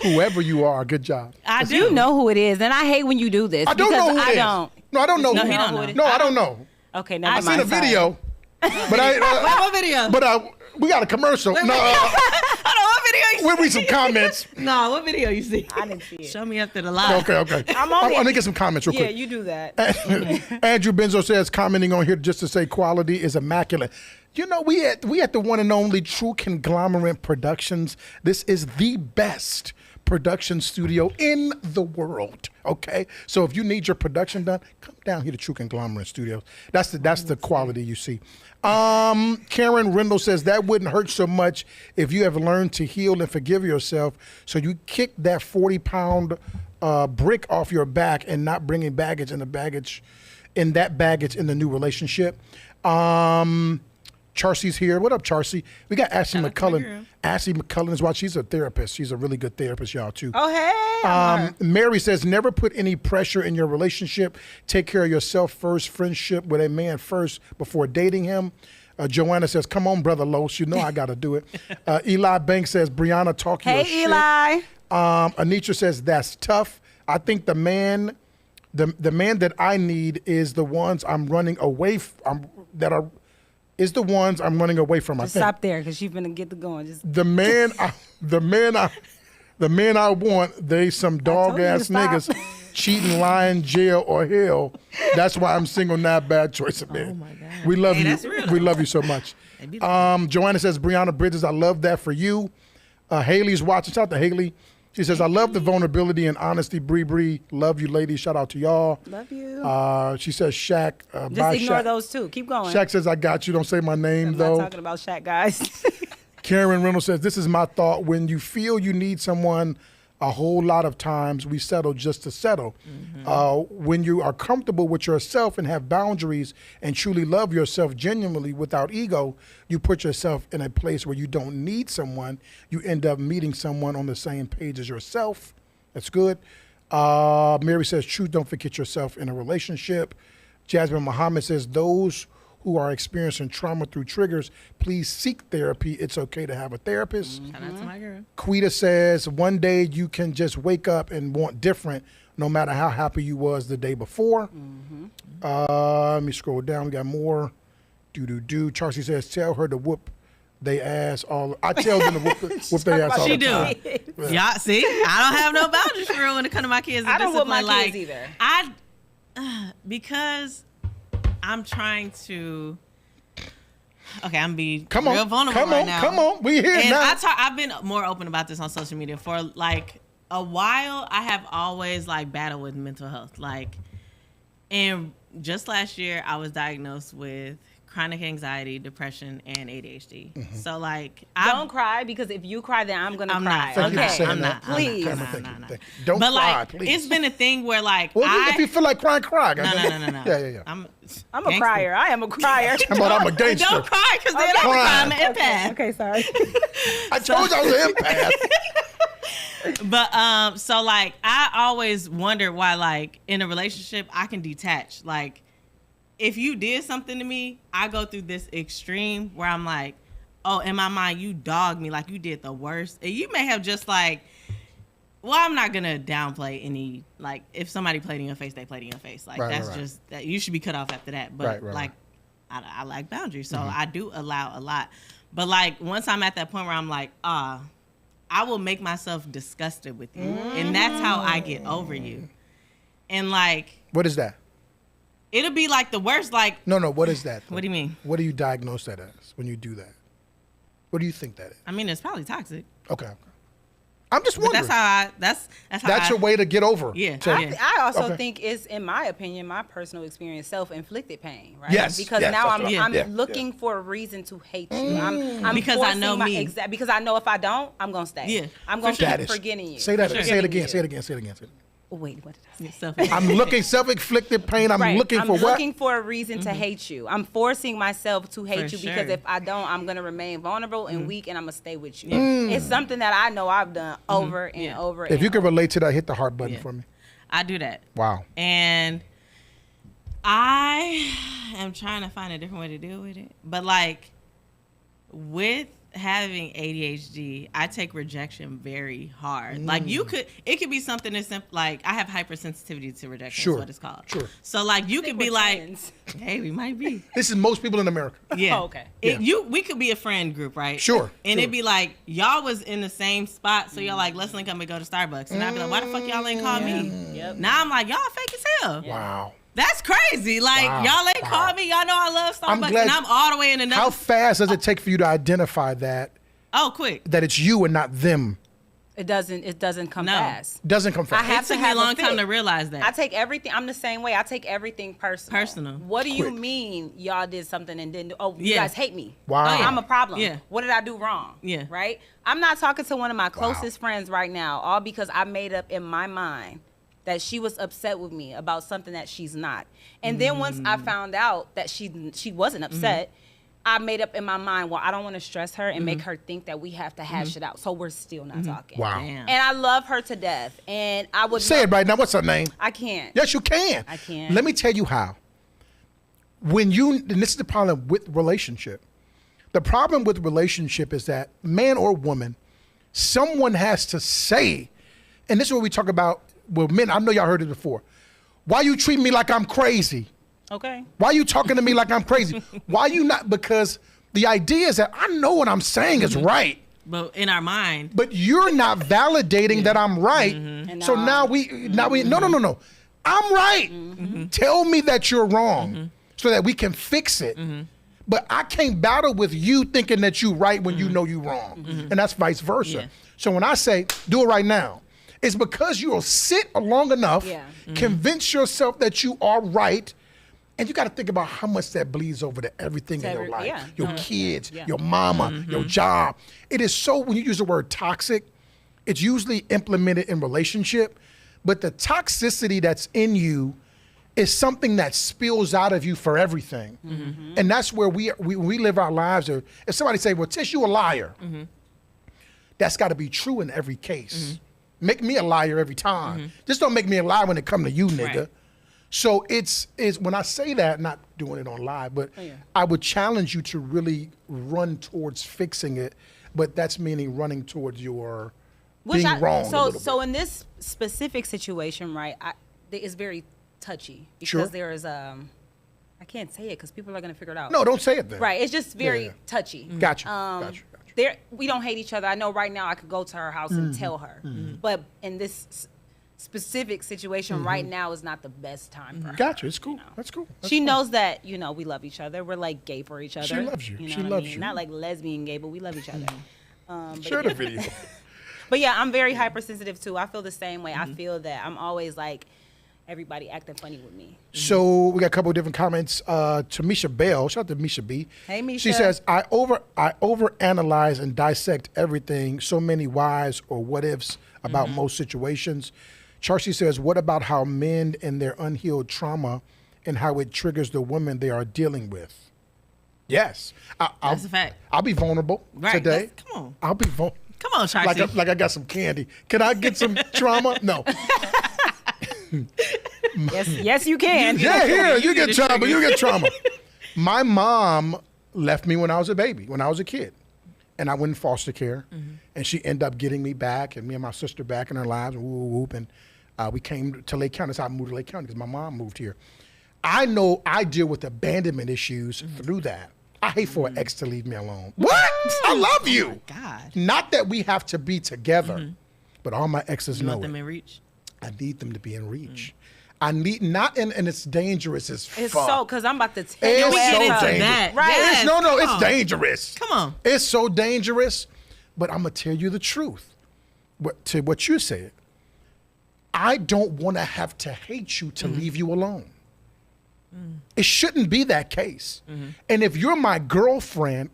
[SPEAKER 4] Whoever you are, good job.
[SPEAKER 6] I do.
[SPEAKER 5] You know who it is, and I hate when you do this.
[SPEAKER 4] I don't
[SPEAKER 5] because
[SPEAKER 4] know who
[SPEAKER 5] I
[SPEAKER 4] it is.
[SPEAKER 5] don't.
[SPEAKER 4] No, I don't know.
[SPEAKER 6] No,
[SPEAKER 4] who
[SPEAKER 6] he
[SPEAKER 4] it
[SPEAKER 6] don't
[SPEAKER 4] is.
[SPEAKER 6] know.
[SPEAKER 4] No, I don't know.
[SPEAKER 5] Okay, never
[SPEAKER 4] I
[SPEAKER 5] mind.
[SPEAKER 4] seen a
[SPEAKER 5] sorry.
[SPEAKER 4] video, but
[SPEAKER 6] What video?
[SPEAKER 4] we got a commercial. No,
[SPEAKER 6] I don't know what video you
[SPEAKER 4] we'll
[SPEAKER 6] see.
[SPEAKER 4] read some comments.
[SPEAKER 6] No, what video you see?
[SPEAKER 5] I didn't see it.
[SPEAKER 6] Show me after the live.
[SPEAKER 4] Okay.
[SPEAKER 5] I'm on it.
[SPEAKER 4] Let me get some comments real
[SPEAKER 5] Yeah,
[SPEAKER 4] quick.
[SPEAKER 5] you do that.
[SPEAKER 4] Andrew Benzo says, commenting on here just to say quality is immaculate. You know, we at the one and only True Conglomerate Productions. This is the best production studio in the world. Okay, so if you need your production done, come down here to True Conglomerate Studios. That's the quality you see. Karen Rendell says that wouldn't hurt so much if you have learned to heal and forgive yourself. So you kick that 40-pound brick off your back and not bringing baggage in the new relationship. Charcy's here. What up, Charcy? We got Ashley
[SPEAKER 6] Shout out to my
[SPEAKER 4] McCullen.
[SPEAKER 6] girl.
[SPEAKER 4] Ashley McCullen is watching. She's a therapist. She's a really good therapist, y'all, too.
[SPEAKER 5] Oh, hey. I'm her.
[SPEAKER 4] Mary says, never put any pressure in your relationship. Take care of yourself first. Friendship with a man first before dating him. Joanna says, come on, Brother Los. You know I got to do it. Eli Banks says, Brianna, talk your shit.
[SPEAKER 5] Hey, Eli.
[SPEAKER 4] Anitra says, that's tough. I think the man that I need is the ones I'm running away from, the ones I'm running away from.
[SPEAKER 5] Just
[SPEAKER 4] I think
[SPEAKER 5] stop there because you're going to get the going. Just
[SPEAKER 4] the man I want, they some dog
[SPEAKER 5] you to
[SPEAKER 4] ass
[SPEAKER 5] stop.
[SPEAKER 4] niggas, cheating, lying, jail, or hell. That's why I'm single, not bad choice of man.
[SPEAKER 6] Oh my God.
[SPEAKER 4] We love
[SPEAKER 6] Hey,
[SPEAKER 4] you.
[SPEAKER 6] that's real.
[SPEAKER 4] We love you so much. Joanna says, Brianna Bridges, I love that for you. Haley's watching. Shout out to Haley. She says, I love the vulnerability and honesty. Bree, love you, ladies. Shout out to y'all.
[SPEAKER 5] love you.
[SPEAKER 4] She says, Shaq.
[SPEAKER 5] Just
[SPEAKER 4] bye,
[SPEAKER 5] ignore
[SPEAKER 4] Shaq.
[SPEAKER 5] those two. Keep going.
[SPEAKER 4] Shaq says, I got you. Don't say my name,
[SPEAKER 5] I'm
[SPEAKER 4] though.
[SPEAKER 5] not talking about Shaq, guys.
[SPEAKER 4] Karen Reynolds says, this is my thought. When you feel you need someone, a whole lot of times we settle just to settle. When you are comfortable with yourself and have boundaries and truly love yourself genuinely without ego, you put yourself in a place where you don't need someone. You end up meeting someone on the same page as yourself. That's good. Mary says, truth, don't forget yourself in a relationship. Jasmine Muhammad says, those who are experiencing trauma through triggers, please seek therapy. It's okay to have a therapist.
[SPEAKER 6] Shout out to my girl.
[SPEAKER 4] Quita says, one day you can just wake up and want different no matter how happy you was the day before. Let me scroll down. We got more. Charcy says, tell her to whoop they ass all. I tell them to whoop their ass all
[SPEAKER 6] She
[SPEAKER 4] the
[SPEAKER 6] do.
[SPEAKER 4] time.
[SPEAKER 6] Y'all see, I don't have no boundaries for real when it comes to my kids.
[SPEAKER 5] I don't whoop my
[SPEAKER 6] Discipline,
[SPEAKER 5] kids either.
[SPEAKER 6] Because I'm trying to. Okay, I'm be
[SPEAKER 4] Come on,
[SPEAKER 6] real vulnerable right now.
[SPEAKER 4] come on. We here
[SPEAKER 6] And
[SPEAKER 4] now.
[SPEAKER 6] I've been more open about this on social media for like a while, I have always like battled with mental health. Like, and just last year, I was diagnosed with chronic anxiety, depression, and ADHD. So like,
[SPEAKER 5] Don't cry, because if you cry, then I'm gonna
[SPEAKER 6] I'm
[SPEAKER 5] cry.
[SPEAKER 6] not.
[SPEAKER 4] Thank you for
[SPEAKER 5] Okay,
[SPEAKER 4] saying that.
[SPEAKER 5] please.
[SPEAKER 4] Thank you. Don't
[SPEAKER 6] But
[SPEAKER 4] cry,
[SPEAKER 6] like,
[SPEAKER 4] please.
[SPEAKER 6] it's been a thing where like,
[SPEAKER 4] Well, if you feel like crying, cry.
[SPEAKER 6] no.
[SPEAKER 4] Yeah.
[SPEAKER 5] I'm a
[SPEAKER 6] gangster.
[SPEAKER 5] crier. I am a crier.
[SPEAKER 4] How about I'm a gangster?
[SPEAKER 6] Don't cry, because then I'm
[SPEAKER 4] Crying.
[SPEAKER 6] an empath.
[SPEAKER 5] Okay, sorry.
[SPEAKER 4] I told you I was an empath.
[SPEAKER 6] But so like, I always wonder why like in a relationship I can detach. Like, if you did something to me, I go through this extreme where I'm like, oh, in my mind, you dogged me, like you did the worst. And you may have just like, well, I'm not gonna downplay any, like, if somebody played in your face, they played in your face. Like, that's just, that you should be cut off after that. But like, I like boundaries, so I do allow a lot. But like, once I'm at that point where I'm like, I will make myself disgusted with you. And that's how I get over you. And like,
[SPEAKER 4] What is that?
[SPEAKER 6] it'll be like the worst, like,
[SPEAKER 4] No, what is that?
[SPEAKER 6] what do you mean?
[SPEAKER 4] What do you diagnose that as when you do that? What do you think that is?
[SPEAKER 6] I mean, it's probably toxic.
[SPEAKER 4] Okay. I'm just
[SPEAKER 6] But
[SPEAKER 4] wondering.
[SPEAKER 6] that's how I, that's how
[SPEAKER 4] That's
[SPEAKER 6] I,
[SPEAKER 4] your way to get over.
[SPEAKER 6] Yeah.
[SPEAKER 4] To-
[SPEAKER 5] I also
[SPEAKER 4] Okay.
[SPEAKER 5] think it's, in my opinion, my personal experience, self-inflicted pain, right?
[SPEAKER 4] Yes,
[SPEAKER 5] Because
[SPEAKER 4] yes,
[SPEAKER 5] now
[SPEAKER 4] that's what
[SPEAKER 5] I'm
[SPEAKER 4] yeah,
[SPEAKER 5] looking for a reason to hate you. I'm
[SPEAKER 6] Because I
[SPEAKER 5] forcing
[SPEAKER 6] know me.
[SPEAKER 5] Because I know if I don't, I'm gonna stay.
[SPEAKER 6] Yeah,
[SPEAKER 5] I'm gonna
[SPEAKER 6] for sure.
[SPEAKER 5] keep forgetting you.
[SPEAKER 4] Say that.
[SPEAKER 6] Sure.
[SPEAKER 4] Say it again.
[SPEAKER 5] You.
[SPEAKER 4] Say it again. Say it again. Say it again.
[SPEAKER 5] Wait, what did I say?
[SPEAKER 6] Self-
[SPEAKER 4] I'm looking self-inflicted pain. I'm
[SPEAKER 5] Right.
[SPEAKER 4] looking for
[SPEAKER 5] I'm
[SPEAKER 4] what?
[SPEAKER 5] looking for a reason to hate you. I'm forcing myself to hate
[SPEAKER 6] For
[SPEAKER 5] you because
[SPEAKER 6] sure.
[SPEAKER 5] if I don't, I'm gonna remain vulnerable and weak, and I'm gonna stay with you. It's something that I know I've done over and
[SPEAKER 6] Yeah.
[SPEAKER 5] over.
[SPEAKER 4] If you can relate to that, hit the heart button
[SPEAKER 6] Yeah.
[SPEAKER 4] for me.
[SPEAKER 6] I do that.
[SPEAKER 4] Wow.
[SPEAKER 6] And I am trying to find a different way to deal with it. But like, with having ADHD, I take rejection very hard. Like, it could be something as simple, like, I have hypersensitivity to rejection,
[SPEAKER 4] Sure.
[SPEAKER 6] is what it's called.
[SPEAKER 4] Sure.
[SPEAKER 6] So like, you could be
[SPEAKER 5] we're
[SPEAKER 6] like,
[SPEAKER 5] twins.
[SPEAKER 6] hey, we might be.
[SPEAKER 4] This is most people in America.
[SPEAKER 6] Yeah.
[SPEAKER 5] Oh, okay.
[SPEAKER 6] We could be a friend group, right?
[SPEAKER 4] Sure,
[SPEAKER 6] And
[SPEAKER 4] sure.
[SPEAKER 6] it'd be like, y'all was in the same spot, so y'all like, let's link up and go to Starbucks. And I'd be like, why the fuck y'all ain't call me?
[SPEAKER 5] Yep.
[SPEAKER 6] Now I'm like, y'all fake as hell.
[SPEAKER 4] Wow.
[SPEAKER 6] That's crazy. Like,
[SPEAKER 4] Wow.
[SPEAKER 6] y'all ain't
[SPEAKER 4] Wow.
[SPEAKER 6] called me. Y'all know I love
[SPEAKER 4] I'm
[SPEAKER 6] Starbucks,
[SPEAKER 4] glad-
[SPEAKER 6] and I'm all the way in another.
[SPEAKER 4] How fast does it take for you to identify that
[SPEAKER 6] Quick.
[SPEAKER 4] it's you and not them?
[SPEAKER 5] It doesn't come
[SPEAKER 6] No.
[SPEAKER 5] fast.
[SPEAKER 4] Doesn't come fast.
[SPEAKER 5] I have
[SPEAKER 6] It took
[SPEAKER 5] to
[SPEAKER 6] me a
[SPEAKER 5] have
[SPEAKER 6] long
[SPEAKER 5] fit.
[SPEAKER 6] time to realize that.
[SPEAKER 5] I take everything. I'm the same way. I take everything personal.
[SPEAKER 6] Personal.
[SPEAKER 5] What do you
[SPEAKER 4] Quick.
[SPEAKER 5] mean y'all did something and didn't do? Oh, you
[SPEAKER 6] Yeah.
[SPEAKER 5] guys hate me.
[SPEAKER 4] Wow. Oh, yeah.
[SPEAKER 5] I'm a problem.
[SPEAKER 6] Yeah.
[SPEAKER 5] What did I do wrong?
[SPEAKER 6] Yeah.
[SPEAKER 5] Right? I'm not talking to one of my closest friends right now, all because I made up in my mind that she was upset with me about something that she's not. And then once I found out that she wasn't upset, I made up in my mind, well, I don't want to stress her and make her think that we have to hash it out. So we're still not talking.
[SPEAKER 4] Wow.
[SPEAKER 6] Damn.
[SPEAKER 5] And I love her to death. And I would
[SPEAKER 4] Say it right now. What's her name?
[SPEAKER 5] I can't.
[SPEAKER 4] Yes, you can.
[SPEAKER 5] I can.
[SPEAKER 4] Let me tell you how. And this is the problem with relationship. The problem with relationship is that man or woman, someone has to say, and this is what we talk about with men. I know y'all heard it before. Why you treat me like I'm crazy?
[SPEAKER 5] Okay.
[SPEAKER 4] Why you talking to me like I'm crazy? Why you not? Because the idea is that I know what I'm saying is right,
[SPEAKER 6] But in our mind,
[SPEAKER 4] but you're not validating that I'm right.
[SPEAKER 5] And
[SPEAKER 4] So now we no. I'm right. Tell me that you're wrong so that we can fix it. But I can't battle with you thinking that you're right when you know you're wrong. And that's vice versa.
[SPEAKER 6] Yeah.
[SPEAKER 4] So when I say do it right now, it's because you'll sit long enough,
[SPEAKER 5] Yeah.
[SPEAKER 4] convince yourself that you are right. And you got to think about how much that bleeds over to everything
[SPEAKER 5] To
[SPEAKER 4] in your
[SPEAKER 5] every-
[SPEAKER 4] life.
[SPEAKER 5] yeah.
[SPEAKER 4] Your
[SPEAKER 5] No.
[SPEAKER 4] kids,
[SPEAKER 5] Yeah.
[SPEAKER 4] your mama, your job. It is so, when you use the word toxic, it's usually implemented in relationship, but the toxicity that's in you is something that spills out of you for everything. And that's where we live our lives. Or if somebody say, well, Tish, you a liar. That's got to be true in every case. Make me a liar every time. Just don't make me a liar when it come to you, nigga.
[SPEAKER 6] Right.
[SPEAKER 4] So it's when I say that, not doing it on live, but I would challenge you to really run towards fixing it. But that's meaning running towards your being wrong. a little
[SPEAKER 5] So
[SPEAKER 4] bit.
[SPEAKER 5] in this specific situation, right, it's very touchy because
[SPEAKER 4] Sure.
[SPEAKER 5] there is I can't say it because people are gonna figure it out.
[SPEAKER 4] No, don't say it then.
[SPEAKER 5] Right. It's just very
[SPEAKER 4] Yeah.
[SPEAKER 5] touchy.
[SPEAKER 4] Gotcha. Gotcha.
[SPEAKER 5] We don't hate each other. I know right now I could go to her house and tell her, but in this specific situation right now is not the best time for her.
[SPEAKER 4] Gotcha. It's cool. That's cool. That's
[SPEAKER 5] She
[SPEAKER 4] cool.
[SPEAKER 5] knows that, we love each other. We're like gay for each other.
[SPEAKER 4] She loves you.
[SPEAKER 5] know
[SPEAKER 4] She
[SPEAKER 5] what I
[SPEAKER 4] loves
[SPEAKER 5] mean?
[SPEAKER 4] you.
[SPEAKER 5] Not like lesbian gay, but we love each other. But
[SPEAKER 4] Share the video.
[SPEAKER 5] But yeah, I'm very hypersensitive too. I feel the same way. I feel that I'm always like, everybody acting funny with me.
[SPEAKER 4] So we got a couple of different comments. To Misha Bell, shout out to Misha B.
[SPEAKER 5] Hey, Misha.
[SPEAKER 4] She says, I overanalyze and dissect everything. So many whys or what ifs about most situations. Charcy says, what about how men and their unhealed trauma and how it triggers the women they are dealing with? Yes.
[SPEAKER 6] That's a fact.
[SPEAKER 4] I'll be vulnerable today.
[SPEAKER 6] Come on.
[SPEAKER 4] I'll be vulnerable.
[SPEAKER 6] Come on, Charcy.
[SPEAKER 4] Like I got some candy. Can I get some trauma? No.
[SPEAKER 5] Yes, you can.
[SPEAKER 4] Yeah, here, you get trauma. You get trauma. My mom left me when I was a baby, when I was a kid. And I went in foster care. And she ended up getting me back and me and my sister back in her lives. And whoop. And we came to Lake County. That's how I moved to Lake County because my mom moved here. I know I deal with abandonment issues through that. I hate for an ex to leave me alone. What? I love you.
[SPEAKER 6] Oh my God.
[SPEAKER 4] Not that we have to be together, but all my exes
[SPEAKER 6] You
[SPEAKER 4] know
[SPEAKER 6] want them
[SPEAKER 4] it.
[SPEAKER 6] in reach?
[SPEAKER 4] I need them to be in reach. I need not in, and it's dangerous as fuck.
[SPEAKER 5] It's so, because I'm about to take
[SPEAKER 4] It's
[SPEAKER 5] your
[SPEAKER 4] so
[SPEAKER 5] ass
[SPEAKER 6] Get into
[SPEAKER 5] up.
[SPEAKER 4] dangerous.
[SPEAKER 6] that.
[SPEAKER 5] Right.
[SPEAKER 6] Yes,
[SPEAKER 4] It's, no,
[SPEAKER 6] come
[SPEAKER 4] it's
[SPEAKER 6] on.
[SPEAKER 4] dangerous.
[SPEAKER 6] Come on.
[SPEAKER 4] It's so dangerous, but I'm going to tell you the truth. To what you said, I don't want to have to hate you to leave you alone. It shouldn't be that case. And if you're my girlfriend,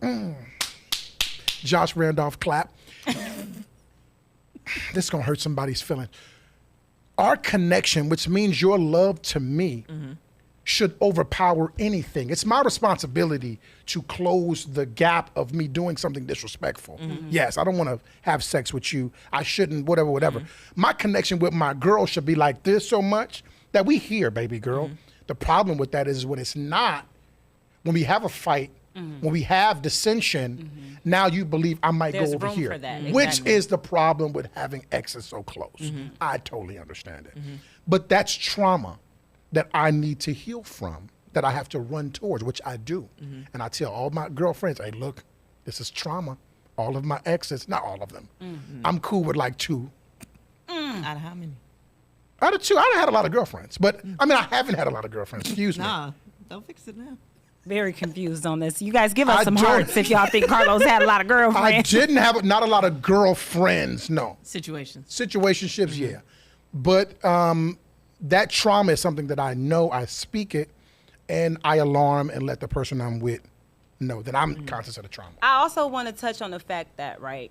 [SPEAKER 4] Josh Randolph clap, this is going to hurt somebody's feelings. Our connection, which means your love to me, should overpower anything. It's my responsibility to close the gap of me doing something disrespectful. Yes, I don't want to have sex with you. I shouldn't, whatever. My connection with my girl should be like this so much that we hear, baby girl. The problem with that is when it's not, when we have a fight, when we have dissension, now you believe I might
[SPEAKER 5] There's
[SPEAKER 4] go over
[SPEAKER 5] room
[SPEAKER 4] here,
[SPEAKER 5] for that,
[SPEAKER 4] which
[SPEAKER 5] exactly.
[SPEAKER 4] is the problem with having exes so close. I totally understand it. But that's trauma that I need to heal from, that I have to run towards, which I do. And I tell all my girlfriends, hey, look, this is trauma. All of my exes, not all of them. I'm cool with like 2.
[SPEAKER 6] Out of how many?
[SPEAKER 4] Out of 2, I done had a lot of girlfriends, but I mean, I haven't had a lot of girlfriends, excuse me.
[SPEAKER 6] Nah, don't fix it now.
[SPEAKER 5] Very confused on this. You guys give us
[SPEAKER 4] I
[SPEAKER 5] some
[SPEAKER 4] don't-
[SPEAKER 5] hearts if y'all think Carlos had a lot of
[SPEAKER 4] I
[SPEAKER 5] girlfriends.
[SPEAKER 4] didn't have, not a lot of girlfriends, no.
[SPEAKER 6] Situations.
[SPEAKER 4] Situationships, yeah. But that trauma is something that I know, I speak it, and I alarm and let the person I'm with know that I'm conscious of the trauma.
[SPEAKER 5] I also want to touch on the fact that, right,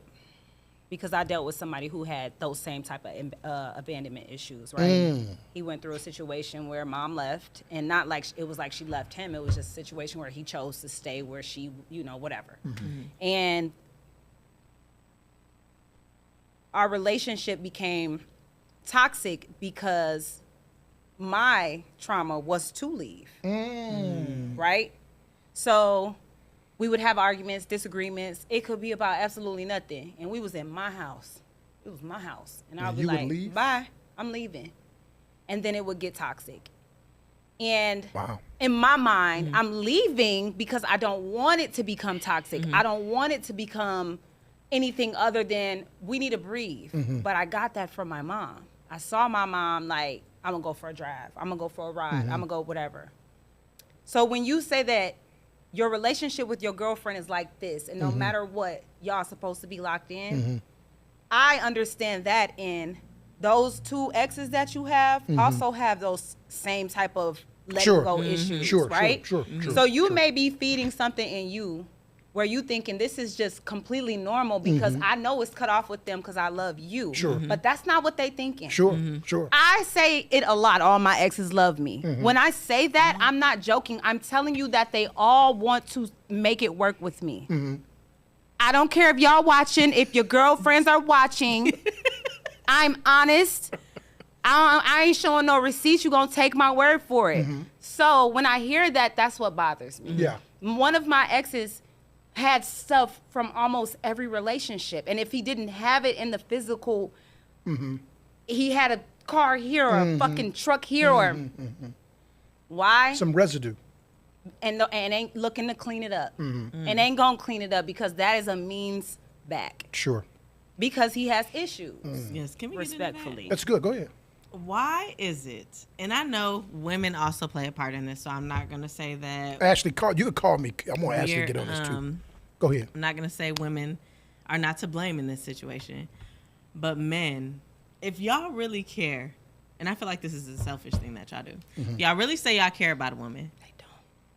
[SPEAKER 5] because I dealt with somebody who had those same type of abandonment issues, right? He went through a situation where mom left, and not like it was like she left him. It was just a situation where he chose to stay where she, whatever. And our relationship became toxic because my trauma was to leave, right? So we would have arguments, disagreements. It could be about absolutely nothing. And we was in my house. It was my house. And I'd be
[SPEAKER 4] you would
[SPEAKER 5] like,
[SPEAKER 4] leave?
[SPEAKER 5] bye, I'm leaving. And then it would get toxic. And
[SPEAKER 4] Wow.
[SPEAKER 5] in my mind, I'm leaving because I don't want it to become toxic. I don't want it to become anything other than we need to breathe. But I got that from my mom. I saw my mom like, I'm gonna go for a drive. I'm gonna go for a ride. I'm gonna go whatever. So when you say that your relationship with your girlfriend is like this, and no matter what, y'all supposed to be locked in, I understand that in those 2 exes that you have also have those same type of letting go issues,
[SPEAKER 4] Sure,
[SPEAKER 5] right?
[SPEAKER 4] sure.
[SPEAKER 5] So you may be feeding something in you where you thinking this is just completely normal because I know it's cut off with them because I love you.
[SPEAKER 4] Sure.
[SPEAKER 5] But that's not what they thinking.
[SPEAKER 4] Sure.
[SPEAKER 5] I say it a lot. All my exes love me. When I say that, I'm not joking. I'm telling you that they all want to make it work with me. I don't care if y'all watching, if your girlfriends are watching. I'm honest. I ain't showing no receipts. You gonna take my word for it. So when I hear that, that's what bothers me.
[SPEAKER 4] Yeah.
[SPEAKER 5] One of my exes had stuff from almost every relationship. And if he didn't have it in the physical, he had a car here or a fucking truck here or why?
[SPEAKER 4] Some residue.
[SPEAKER 5] And ain't looking to clean it up. And ain't gonna clean it up because that is a means back.
[SPEAKER 4] Sure.
[SPEAKER 5] Because he has issues.
[SPEAKER 6] Yes, can we
[SPEAKER 5] Respectfully.
[SPEAKER 4] That's good. Go ahead.
[SPEAKER 6] Why is it? And I know women also play a part in this, so I'm not going to say that.
[SPEAKER 4] Ashley, you can call me. I'm going to Ashley to get on this too. Go ahead.
[SPEAKER 6] I'm not going to say women are not to blame in this situation. But men, if y'all really care, and I feel like this is a selfish thing that y'all do. Y'all really say y'all care about a woman. They don't.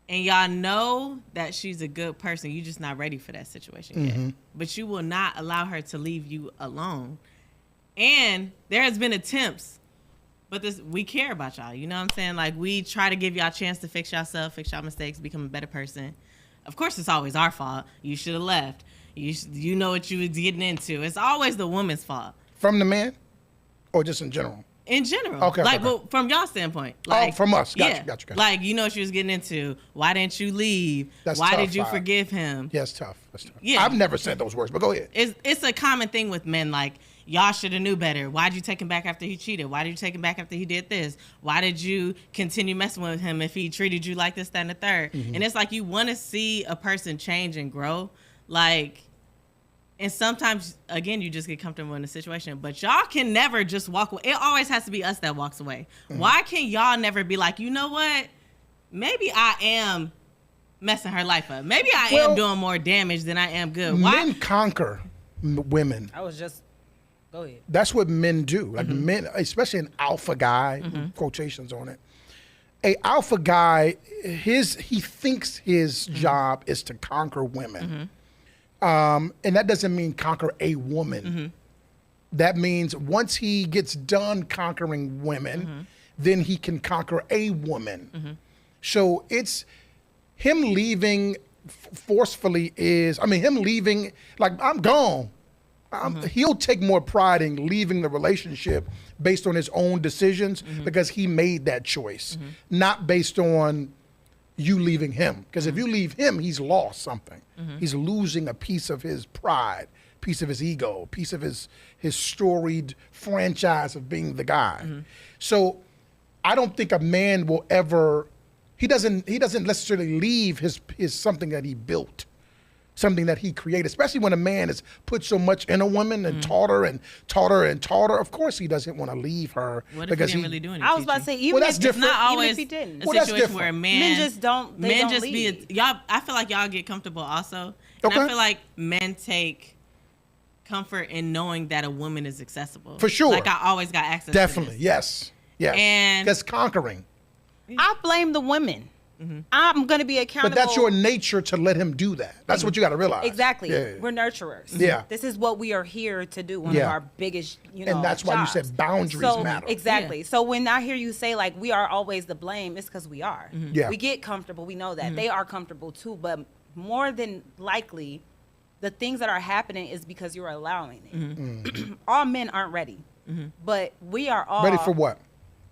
[SPEAKER 6] And y'all know that she's a good person. You're just not ready for that situation yet. But you will not allow her to leave you alone. And there has been attempts, but we care about y'all. You know what I'm saying? Like, we try to give y'all a chance to fix yourself, fix y'all mistakes, become a better person. Of course, it's always our fault. You should have left. You know what you was getting into. It's always the woman's fault.
[SPEAKER 4] From the man? Or just in general?
[SPEAKER 6] In general.
[SPEAKER 4] Okay.
[SPEAKER 6] Like, well, from y'all standpoint. Like,
[SPEAKER 4] from us.
[SPEAKER 6] Got
[SPEAKER 4] you.
[SPEAKER 6] Like, you know what she was getting into. Why didn't you leave? Why
[SPEAKER 4] tough,
[SPEAKER 6] did you forgive him?
[SPEAKER 4] Yeah, it's tough. That's tough.
[SPEAKER 6] Yeah.
[SPEAKER 4] I've never said those words, but go ahead.
[SPEAKER 6] It's a common thing with men. Like, y'all should have knew better. Why'd you take him back after he cheated? Why did you take him back after he did this? Why did you continue messing with him if he treated you like this, that, and the third? And it's like, you want to see a person change and grow. Like, and sometimes, again, you just get comfortable in the situation. But y'all can never just walk away. It always has to be us that walks away. Why can y'all never be like, you know what? Maybe I am messing her life up. Maybe I am doing more damage than I am good. Why?
[SPEAKER 4] Men conquer women.
[SPEAKER 5] Go ahead.
[SPEAKER 4] That's what men do. Like men, especially an alpha guy, quotations on it. A alpha guy, he thinks his job is to conquer women. And that doesn't mean conquer a woman. That means once he gets done conquering women, then he can conquer a woman. So it's him leaving forcefully him leaving, like, I'm gone. He'll take more pride in leaving the relationship based on his own decisions because he made that choice, not based on you leaving him. Because if you leave him, he's lost something. He's losing a piece of his pride, piece of his ego, piece of his storied franchise of being the guy. So I don't think a man will ever, he doesn't necessarily leave his something that he built, something that he created, especially when a man has put so much in a woman and taught her and taught her and taught her. Of course he doesn't want to leave her.
[SPEAKER 6] What if he didn't really do anything?
[SPEAKER 5] I was about to say, even
[SPEAKER 4] that's
[SPEAKER 5] if
[SPEAKER 4] different.
[SPEAKER 5] it's not
[SPEAKER 6] always
[SPEAKER 5] even if he didn't.
[SPEAKER 6] a situation where men
[SPEAKER 5] just don't leave.
[SPEAKER 6] Y'all, I feel like y'all get comfortable also. And I feel like men take comfort in knowing that a woman is accessible.
[SPEAKER 4] For sure.
[SPEAKER 6] Like, I always got access
[SPEAKER 4] Definitely,
[SPEAKER 6] to this.
[SPEAKER 4] yes.
[SPEAKER 6] And
[SPEAKER 4] that's conquering.
[SPEAKER 5] I blame the women. I'm going to be accountable.
[SPEAKER 4] But that's your nature to let him do that. That's what you got to realize.
[SPEAKER 5] Exactly.
[SPEAKER 4] Yeah.
[SPEAKER 5] We're nurturers.
[SPEAKER 4] Yeah.
[SPEAKER 5] This is what we are here to do. One of our biggest,
[SPEAKER 4] and that's why you
[SPEAKER 5] jobs.
[SPEAKER 4] said boundaries matter.
[SPEAKER 5] Exactly.
[SPEAKER 6] Yeah.
[SPEAKER 5] So when I hear you say, like, we are always the blame, it's because we are.
[SPEAKER 4] Yeah.
[SPEAKER 5] We get comfortable. We know that. They are comfortable too. But more than likely, the things that are happening is because you're allowing it. All men aren't ready. But we are all
[SPEAKER 4] Ready for what?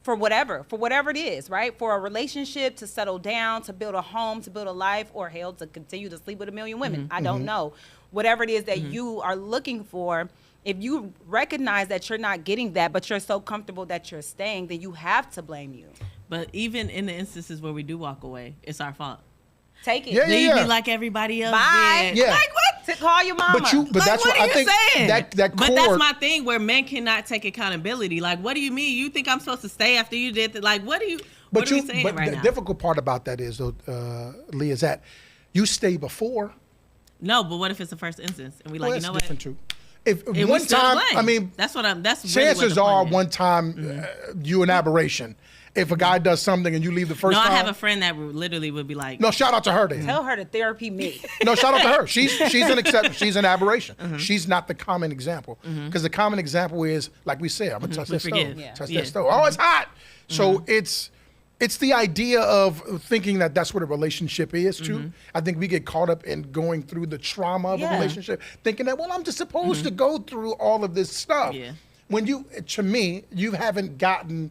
[SPEAKER 5] For whatever it is, right? For a relationship, to settle down, to build a home, to build a life, or hell, to continue to sleep with a million women. I don't know. Whatever it is that you are looking for, if you recognize that you're not getting that, but you're so comfortable that you're staying, then you have to blame you.
[SPEAKER 6] But even in the instances where we do walk away, it's our fault.
[SPEAKER 5] Take it.
[SPEAKER 4] Yeah,
[SPEAKER 6] Leave me like everybody else
[SPEAKER 5] Bye.
[SPEAKER 6] did.
[SPEAKER 4] Yeah.
[SPEAKER 5] Like what? To call your mama.
[SPEAKER 4] But that's
[SPEAKER 6] what
[SPEAKER 4] what
[SPEAKER 6] are
[SPEAKER 4] I
[SPEAKER 6] you
[SPEAKER 4] think.
[SPEAKER 6] saying?
[SPEAKER 4] That
[SPEAKER 6] But
[SPEAKER 4] cord,
[SPEAKER 6] that's my thing, where men cannot take accountability. Like, what do you mean? You think I'm supposed to stay after you did that? Like, what are you saying right
[SPEAKER 4] the
[SPEAKER 6] now?
[SPEAKER 4] difficult part about that is, though, Lee, is that you stay before.
[SPEAKER 6] No, but what if it's the first instance and we
[SPEAKER 4] Well,
[SPEAKER 6] like,
[SPEAKER 4] that's
[SPEAKER 6] you know what?
[SPEAKER 4] different too. If
[SPEAKER 6] And we
[SPEAKER 4] one
[SPEAKER 6] still
[SPEAKER 4] time,
[SPEAKER 6] blame.
[SPEAKER 4] I mean,
[SPEAKER 6] that's really what
[SPEAKER 4] chances
[SPEAKER 6] the
[SPEAKER 4] are
[SPEAKER 6] point is.
[SPEAKER 4] one time you an aberration. If a guy does something and you leave the first
[SPEAKER 6] No,
[SPEAKER 4] time.
[SPEAKER 6] I have a friend that literally would be like,
[SPEAKER 4] No, shout out to her then.
[SPEAKER 5] Tell her to therapy me.
[SPEAKER 4] No, shout out to her. She's an exception. She's an aberration. She's not the common example. Because the common example is, like we said, I'm gonna touch that
[SPEAKER 6] forgive.
[SPEAKER 4] stove.
[SPEAKER 6] Yeah.
[SPEAKER 4] Touch
[SPEAKER 6] Yeah.
[SPEAKER 4] that stove. Oh, it's hot. So it's the idea of thinking that that's what a relationship is too. I think we get caught up in going through the trauma of a relationship, thinking that, well, I'm just supposed to go through all of this stuff.
[SPEAKER 6] Yeah.
[SPEAKER 4] When to me, you haven't gotten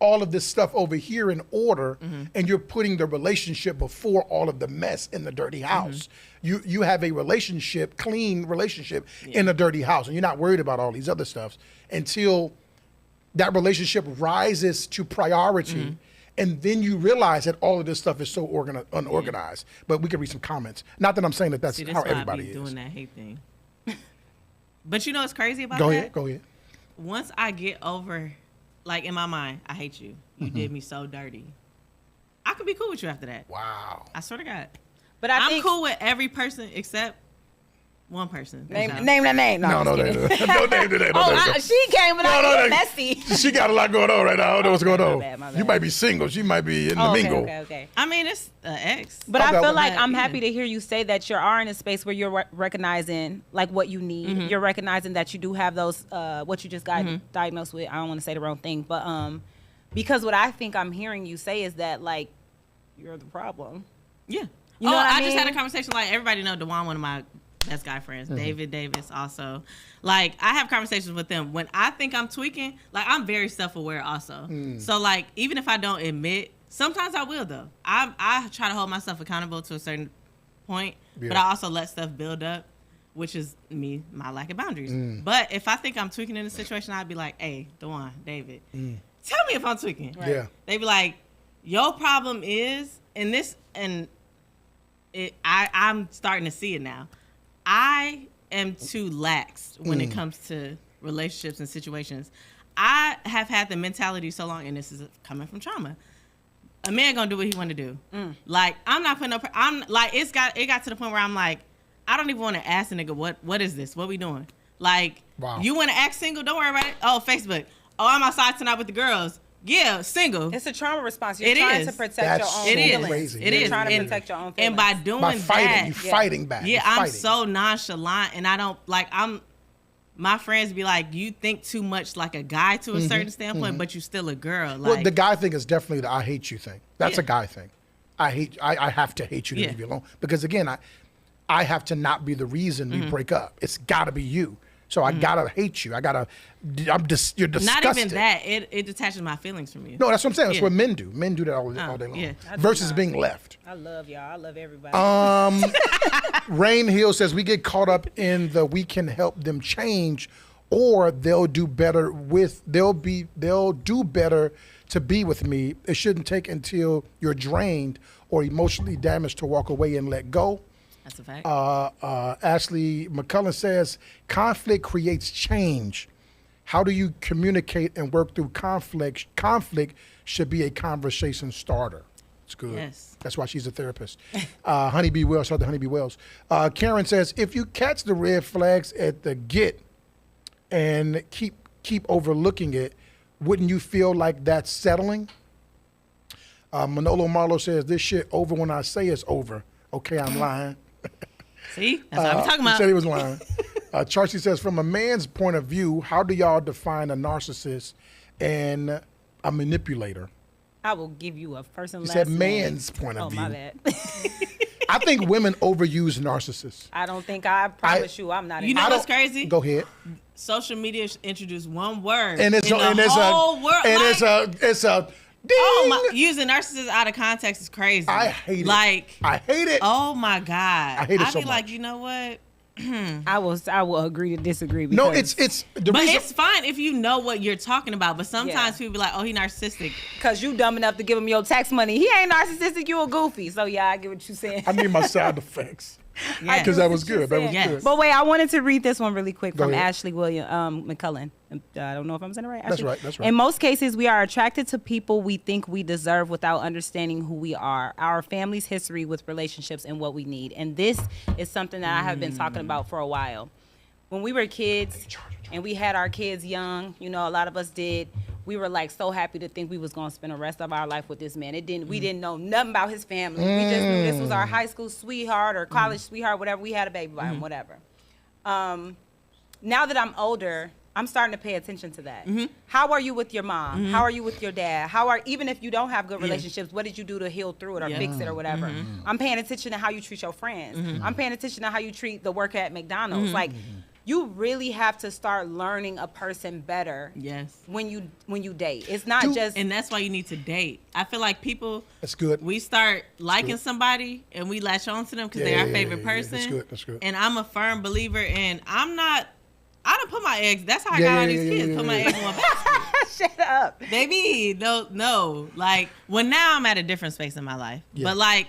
[SPEAKER 4] all of this stuff over here in order, and you're putting the relationship before all of the mess in the dirty house. You have a relationship, clean relationship in a dirty house, and you're not worried about all these other stuff until that relationship rises to priority. And then you realize that all of this stuff is so unorganized. But we can read some comments. Not that I'm saying that that's
[SPEAKER 6] see,
[SPEAKER 4] how
[SPEAKER 6] why I
[SPEAKER 4] everybody
[SPEAKER 6] be
[SPEAKER 4] is.
[SPEAKER 6] doing that hate thing. But you know what's crazy about
[SPEAKER 4] Go
[SPEAKER 6] that?
[SPEAKER 4] ahead, go ahead.
[SPEAKER 6] Once I get over, like, in my mind, I hate you. You did me so dirty. I could be cool with you after that.
[SPEAKER 4] Wow.
[SPEAKER 6] I swear to God.
[SPEAKER 5] But
[SPEAKER 6] I'm
[SPEAKER 5] think
[SPEAKER 6] cool with every person except One person.
[SPEAKER 5] Name that name.
[SPEAKER 4] No,
[SPEAKER 5] I'm just kidding.
[SPEAKER 4] no name today.
[SPEAKER 5] She came, but I'm messy.
[SPEAKER 4] She got a lot going on right now. I don't know what's going on.
[SPEAKER 5] My bad.
[SPEAKER 4] You might be single. She might be in the mingle.
[SPEAKER 5] Okay.
[SPEAKER 6] I mean, it's an ex.
[SPEAKER 5] But
[SPEAKER 4] Okay,
[SPEAKER 5] I feel
[SPEAKER 4] okay.
[SPEAKER 5] like I'm happy to hear you say that you are in a space where you're recognizing like what you need.
[SPEAKER 6] Mm-hmm.
[SPEAKER 5] You're recognizing that you do have those what you just got diagnosed with. I don't want to say the wrong thing, but because what I think I'm hearing you say is that like you're the problem.
[SPEAKER 6] Yeah.
[SPEAKER 5] You know what I
[SPEAKER 6] just had a
[SPEAKER 5] mean?
[SPEAKER 6] conversation. Like everybody know Dewan, one of my best guy friends.
[SPEAKER 4] Mm-hmm.
[SPEAKER 6] David Davis also. Like I have conversations with them when I think I'm tweaking. Like I'm very self-aware also. So like even if I don't admit, sometimes I will though. I try to hold myself accountable to a certain point, but I also let stuff build up, which is my lack of boundaries. But if I think I'm tweaking in a situation, I'd be like, hey, Dewan, David, tell me if I'm tweaking.
[SPEAKER 4] Right. Yeah.
[SPEAKER 6] They'd be like, your problem is, and this, and I'm starting to see it now. I am too lax when it comes to relationships and situations. I have had the mentality so long, and this is coming from trauma. A man gonna do what he want to do. Like I'm not putting up. I'm like it got to the point where I'm like, I don't even want to ask a nigga what is this? What we doing? Like you want to act single? Don't worry about it. Oh, Facebook. Oh, I'm outside tonight with the girls. Yeah, single.
[SPEAKER 5] It's a trauma response. You're trying to protect your own feelings.
[SPEAKER 4] Crazy.
[SPEAKER 5] You're trying to protect your own feelings.
[SPEAKER 6] And by doing
[SPEAKER 4] By fighting,
[SPEAKER 6] that,
[SPEAKER 4] you're fighting back.
[SPEAKER 6] Yeah,
[SPEAKER 4] You're
[SPEAKER 6] I'm
[SPEAKER 4] fighting.
[SPEAKER 6] so nonchalant, and I don't like. My friends be like, you think too much like a guy to a certain standpoint, but you still a girl. Like,
[SPEAKER 4] Well, the guy thing is definitely the I hate you thing. That's a guy thing. I have to hate you to leave you alone. Because again, I have to not be the reason we break up. It's gotta be you. So I gotta hate you. You're disgusting.
[SPEAKER 6] not even that. It detaches my feelings from you.
[SPEAKER 4] No, that's what I'm saying. That's
[SPEAKER 6] Yeah.
[SPEAKER 4] what men do. Men do that all day long.
[SPEAKER 6] yeah.
[SPEAKER 4] Versus being left.
[SPEAKER 5] I love y'all. I love everybody.
[SPEAKER 4] Rain Hill says we get caught up in the we can help them change, or they'll do better they'll do better to be with me. It shouldn't take until you're drained or emotionally damaged to walk away and let go.
[SPEAKER 6] That's a fact.
[SPEAKER 4] Ashley McCullen says conflict creates change. How do you communicate and work through conflict? Conflict should be a conversation starter. It's good.
[SPEAKER 6] Yes.
[SPEAKER 4] That's why she's a therapist. Honeybee Wells, shout out to Honeybee Wells. Karen says, if you catch the red flags at the get and keep overlooking it, wouldn't you feel like that's settling? Manolo Marlowe says, this shit over when I say it's over. Okay, I'm lying.
[SPEAKER 6] See? That's what I'm talking
[SPEAKER 4] He
[SPEAKER 6] about.
[SPEAKER 4] said he was lying. Charcy says, from a man's point of view, how do y'all define a narcissist and a manipulator?
[SPEAKER 5] I will give you a first and
[SPEAKER 4] He
[SPEAKER 5] last
[SPEAKER 4] said
[SPEAKER 5] name.
[SPEAKER 4] man's point of
[SPEAKER 5] Oh,
[SPEAKER 4] view.
[SPEAKER 5] my bad.
[SPEAKER 4] I think women overuse narcissists.
[SPEAKER 5] I don't think I promise you I'm not.
[SPEAKER 6] You know
[SPEAKER 4] I
[SPEAKER 6] what's
[SPEAKER 4] don't-
[SPEAKER 6] crazy?
[SPEAKER 4] Go ahead.
[SPEAKER 6] Social media introduced one word
[SPEAKER 4] And it's
[SPEAKER 6] in the whole world.
[SPEAKER 4] and
[SPEAKER 6] like,
[SPEAKER 4] it's a ding.
[SPEAKER 6] oh my, using narcissists out of context is crazy.
[SPEAKER 4] I hate it.
[SPEAKER 6] Like,
[SPEAKER 4] I hate it.
[SPEAKER 6] oh my God.
[SPEAKER 4] I hate it
[SPEAKER 6] I'd
[SPEAKER 4] so
[SPEAKER 6] be like,
[SPEAKER 4] much.
[SPEAKER 6] you know what?
[SPEAKER 5] I will agree to disagree.
[SPEAKER 4] No,
[SPEAKER 5] Because,
[SPEAKER 4] it's the
[SPEAKER 6] But
[SPEAKER 4] reason.
[SPEAKER 6] it's fine if you know what you're talking about. But sometimes people be like, oh, he narcissistic.
[SPEAKER 5] because you dumb enough to give him your tax money. He ain't narcissistic. You a goofy. So yeah, I get what you're saying.
[SPEAKER 4] I need my sound effects.
[SPEAKER 6] Yeah.
[SPEAKER 4] Because that was good. That was
[SPEAKER 6] Yes.
[SPEAKER 4] good.
[SPEAKER 5] But wait, I wanted to read this one really quick
[SPEAKER 4] Go
[SPEAKER 5] from
[SPEAKER 4] ahead.
[SPEAKER 5] Ashley McCullen. I don't know if I'm saying it right.
[SPEAKER 4] That's
[SPEAKER 5] Ashley.
[SPEAKER 4] right, that's right.
[SPEAKER 5] In most cases, we are attracted to people we think we deserve without understanding who we are, our family's history with relationships, and what we need. And this is something that I have been talking about for a while. When we were kids and we had our kids young, you know, a lot of us did. We were like so happy to think we was gonna spend the rest of our life with this man. We didn't know nothing about his family. We just knew this was our high school sweetheart or college sweetheart, whatever. We had a baby by him, whatever. Now that I'm older, I'm starting to pay attention to that. How are you with your mom? How are you with your dad? Even if you don't have good relationships, what did you do to heal through it or fix it or whatever? I'm paying attention to how you treat your friends. I'm paying attention to how you treat the worker at McDonald's. Like, you really have to start learning a person better.
[SPEAKER 6] Yes.
[SPEAKER 5] When you date, it's not just.
[SPEAKER 6] And that's why you need to date. I feel like people.
[SPEAKER 4] That's good.
[SPEAKER 6] We start liking somebody and we latch on to them because they're our favorite person.
[SPEAKER 4] That's good. That's good.
[SPEAKER 6] And I'm a firm believer in. I don't put my eggs. That's how I got all these kids. Put my eggs in one basket.
[SPEAKER 5] Shut up.
[SPEAKER 6] Baby, no. Like, well, now I'm at a different space in my life.
[SPEAKER 4] Yeah.
[SPEAKER 6] But like,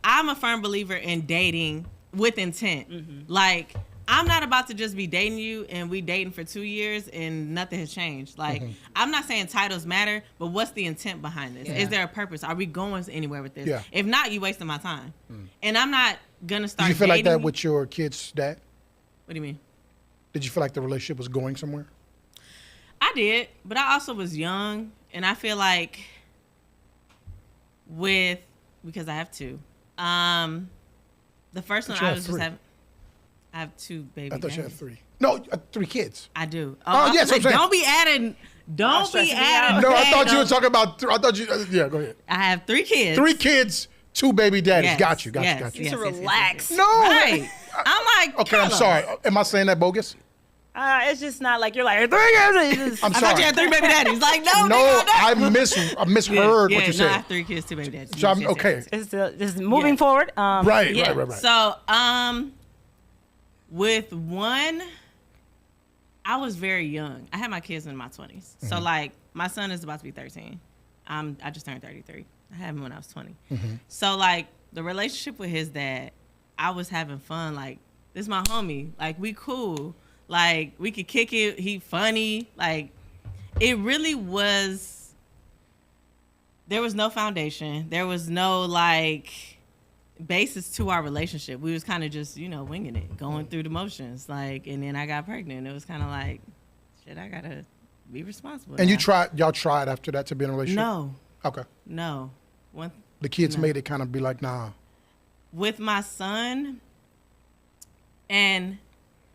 [SPEAKER 6] I'm a firm believer in dating with intent. Like, I'm not about to just be dating you and we dating for 2 years and nothing has changed. Like, I'm not saying titles matter, but what's the intent behind this? Is there a purpose? Are we going anywhere with this?
[SPEAKER 4] Yeah.
[SPEAKER 6] If not, you wasting my time. And I'm not gonna start.
[SPEAKER 4] Do you feel like that
[SPEAKER 6] dating
[SPEAKER 4] with your kids' dad?
[SPEAKER 6] What do you mean?
[SPEAKER 4] Did you feel like the relationship was going somewhere?
[SPEAKER 6] I did, but I also was young, and I feel like because I have two. The first one I was just having. I have two baby.
[SPEAKER 4] I thought you had 3. No, 3 kids.
[SPEAKER 6] I do.
[SPEAKER 4] Oh, yes, I'm saying.
[SPEAKER 6] Don't be adding. Don't be adding.
[SPEAKER 4] No, I thought you were talking about. I thought you. Yeah, go ahead.
[SPEAKER 6] I have 3 kids.
[SPEAKER 4] 3 kids, 2 baby daddies.
[SPEAKER 6] Yes,
[SPEAKER 4] Got you.
[SPEAKER 6] yes,
[SPEAKER 5] You should relax.
[SPEAKER 4] No.
[SPEAKER 6] Right. I'm like,
[SPEAKER 4] Okay, I'm sorry. Am I saying that bogus?
[SPEAKER 5] It's just not like you're like 3 years.
[SPEAKER 4] I'm
[SPEAKER 6] I
[SPEAKER 4] sorry.
[SPEAKER 6] thought you had 3 baby daddies. Like, no,
[SPEAKER 4] No,
[SPEAKER 6] nigga,
[SPEAKER 4] I misheard what you
[SPEAKER 6] No, I
[SPEAKER 4] said.
[SPEAKER 6] have 3 kids, 2 baby daddies.
[SPEAKER 4] So I'm
[SPEAKER 6] Yes,
[SPEAKER 4] okay.
[SPEAKER 6] yes,
[SPEAKER 5] Just moving forward.
[SPEAKER 4] Right.
[SPEAKER 6] Yeah. So, with one, I was very young. I had my kids in my 20s. So, like, my son is about to be 13. I just turned 33. I had him when I was 20. So, like, the relationship with his dad, I was having fun. Like, this is my homie. Like, we cool. Like, we could kick it. He funny. Like, it really was. There was no foundation. There was no, like, basis to our relationship. We was kind of just, winging it, going through the motions. Like, and then I got pregnant. It was kind of like, shit, I got to be responsible.
[SPEAKER 4] And
[SPEAKER 6] now.
[SPEAKER 4] y'all tried after that to be in a relationship?
[SPEAKER 6] No.
[SPEAKER 4] Okay.
[SPEAKER 6] No.
[SPEAKER 4] The kids made it kind of be like, nah.
[SPEAKER 6] With my son, and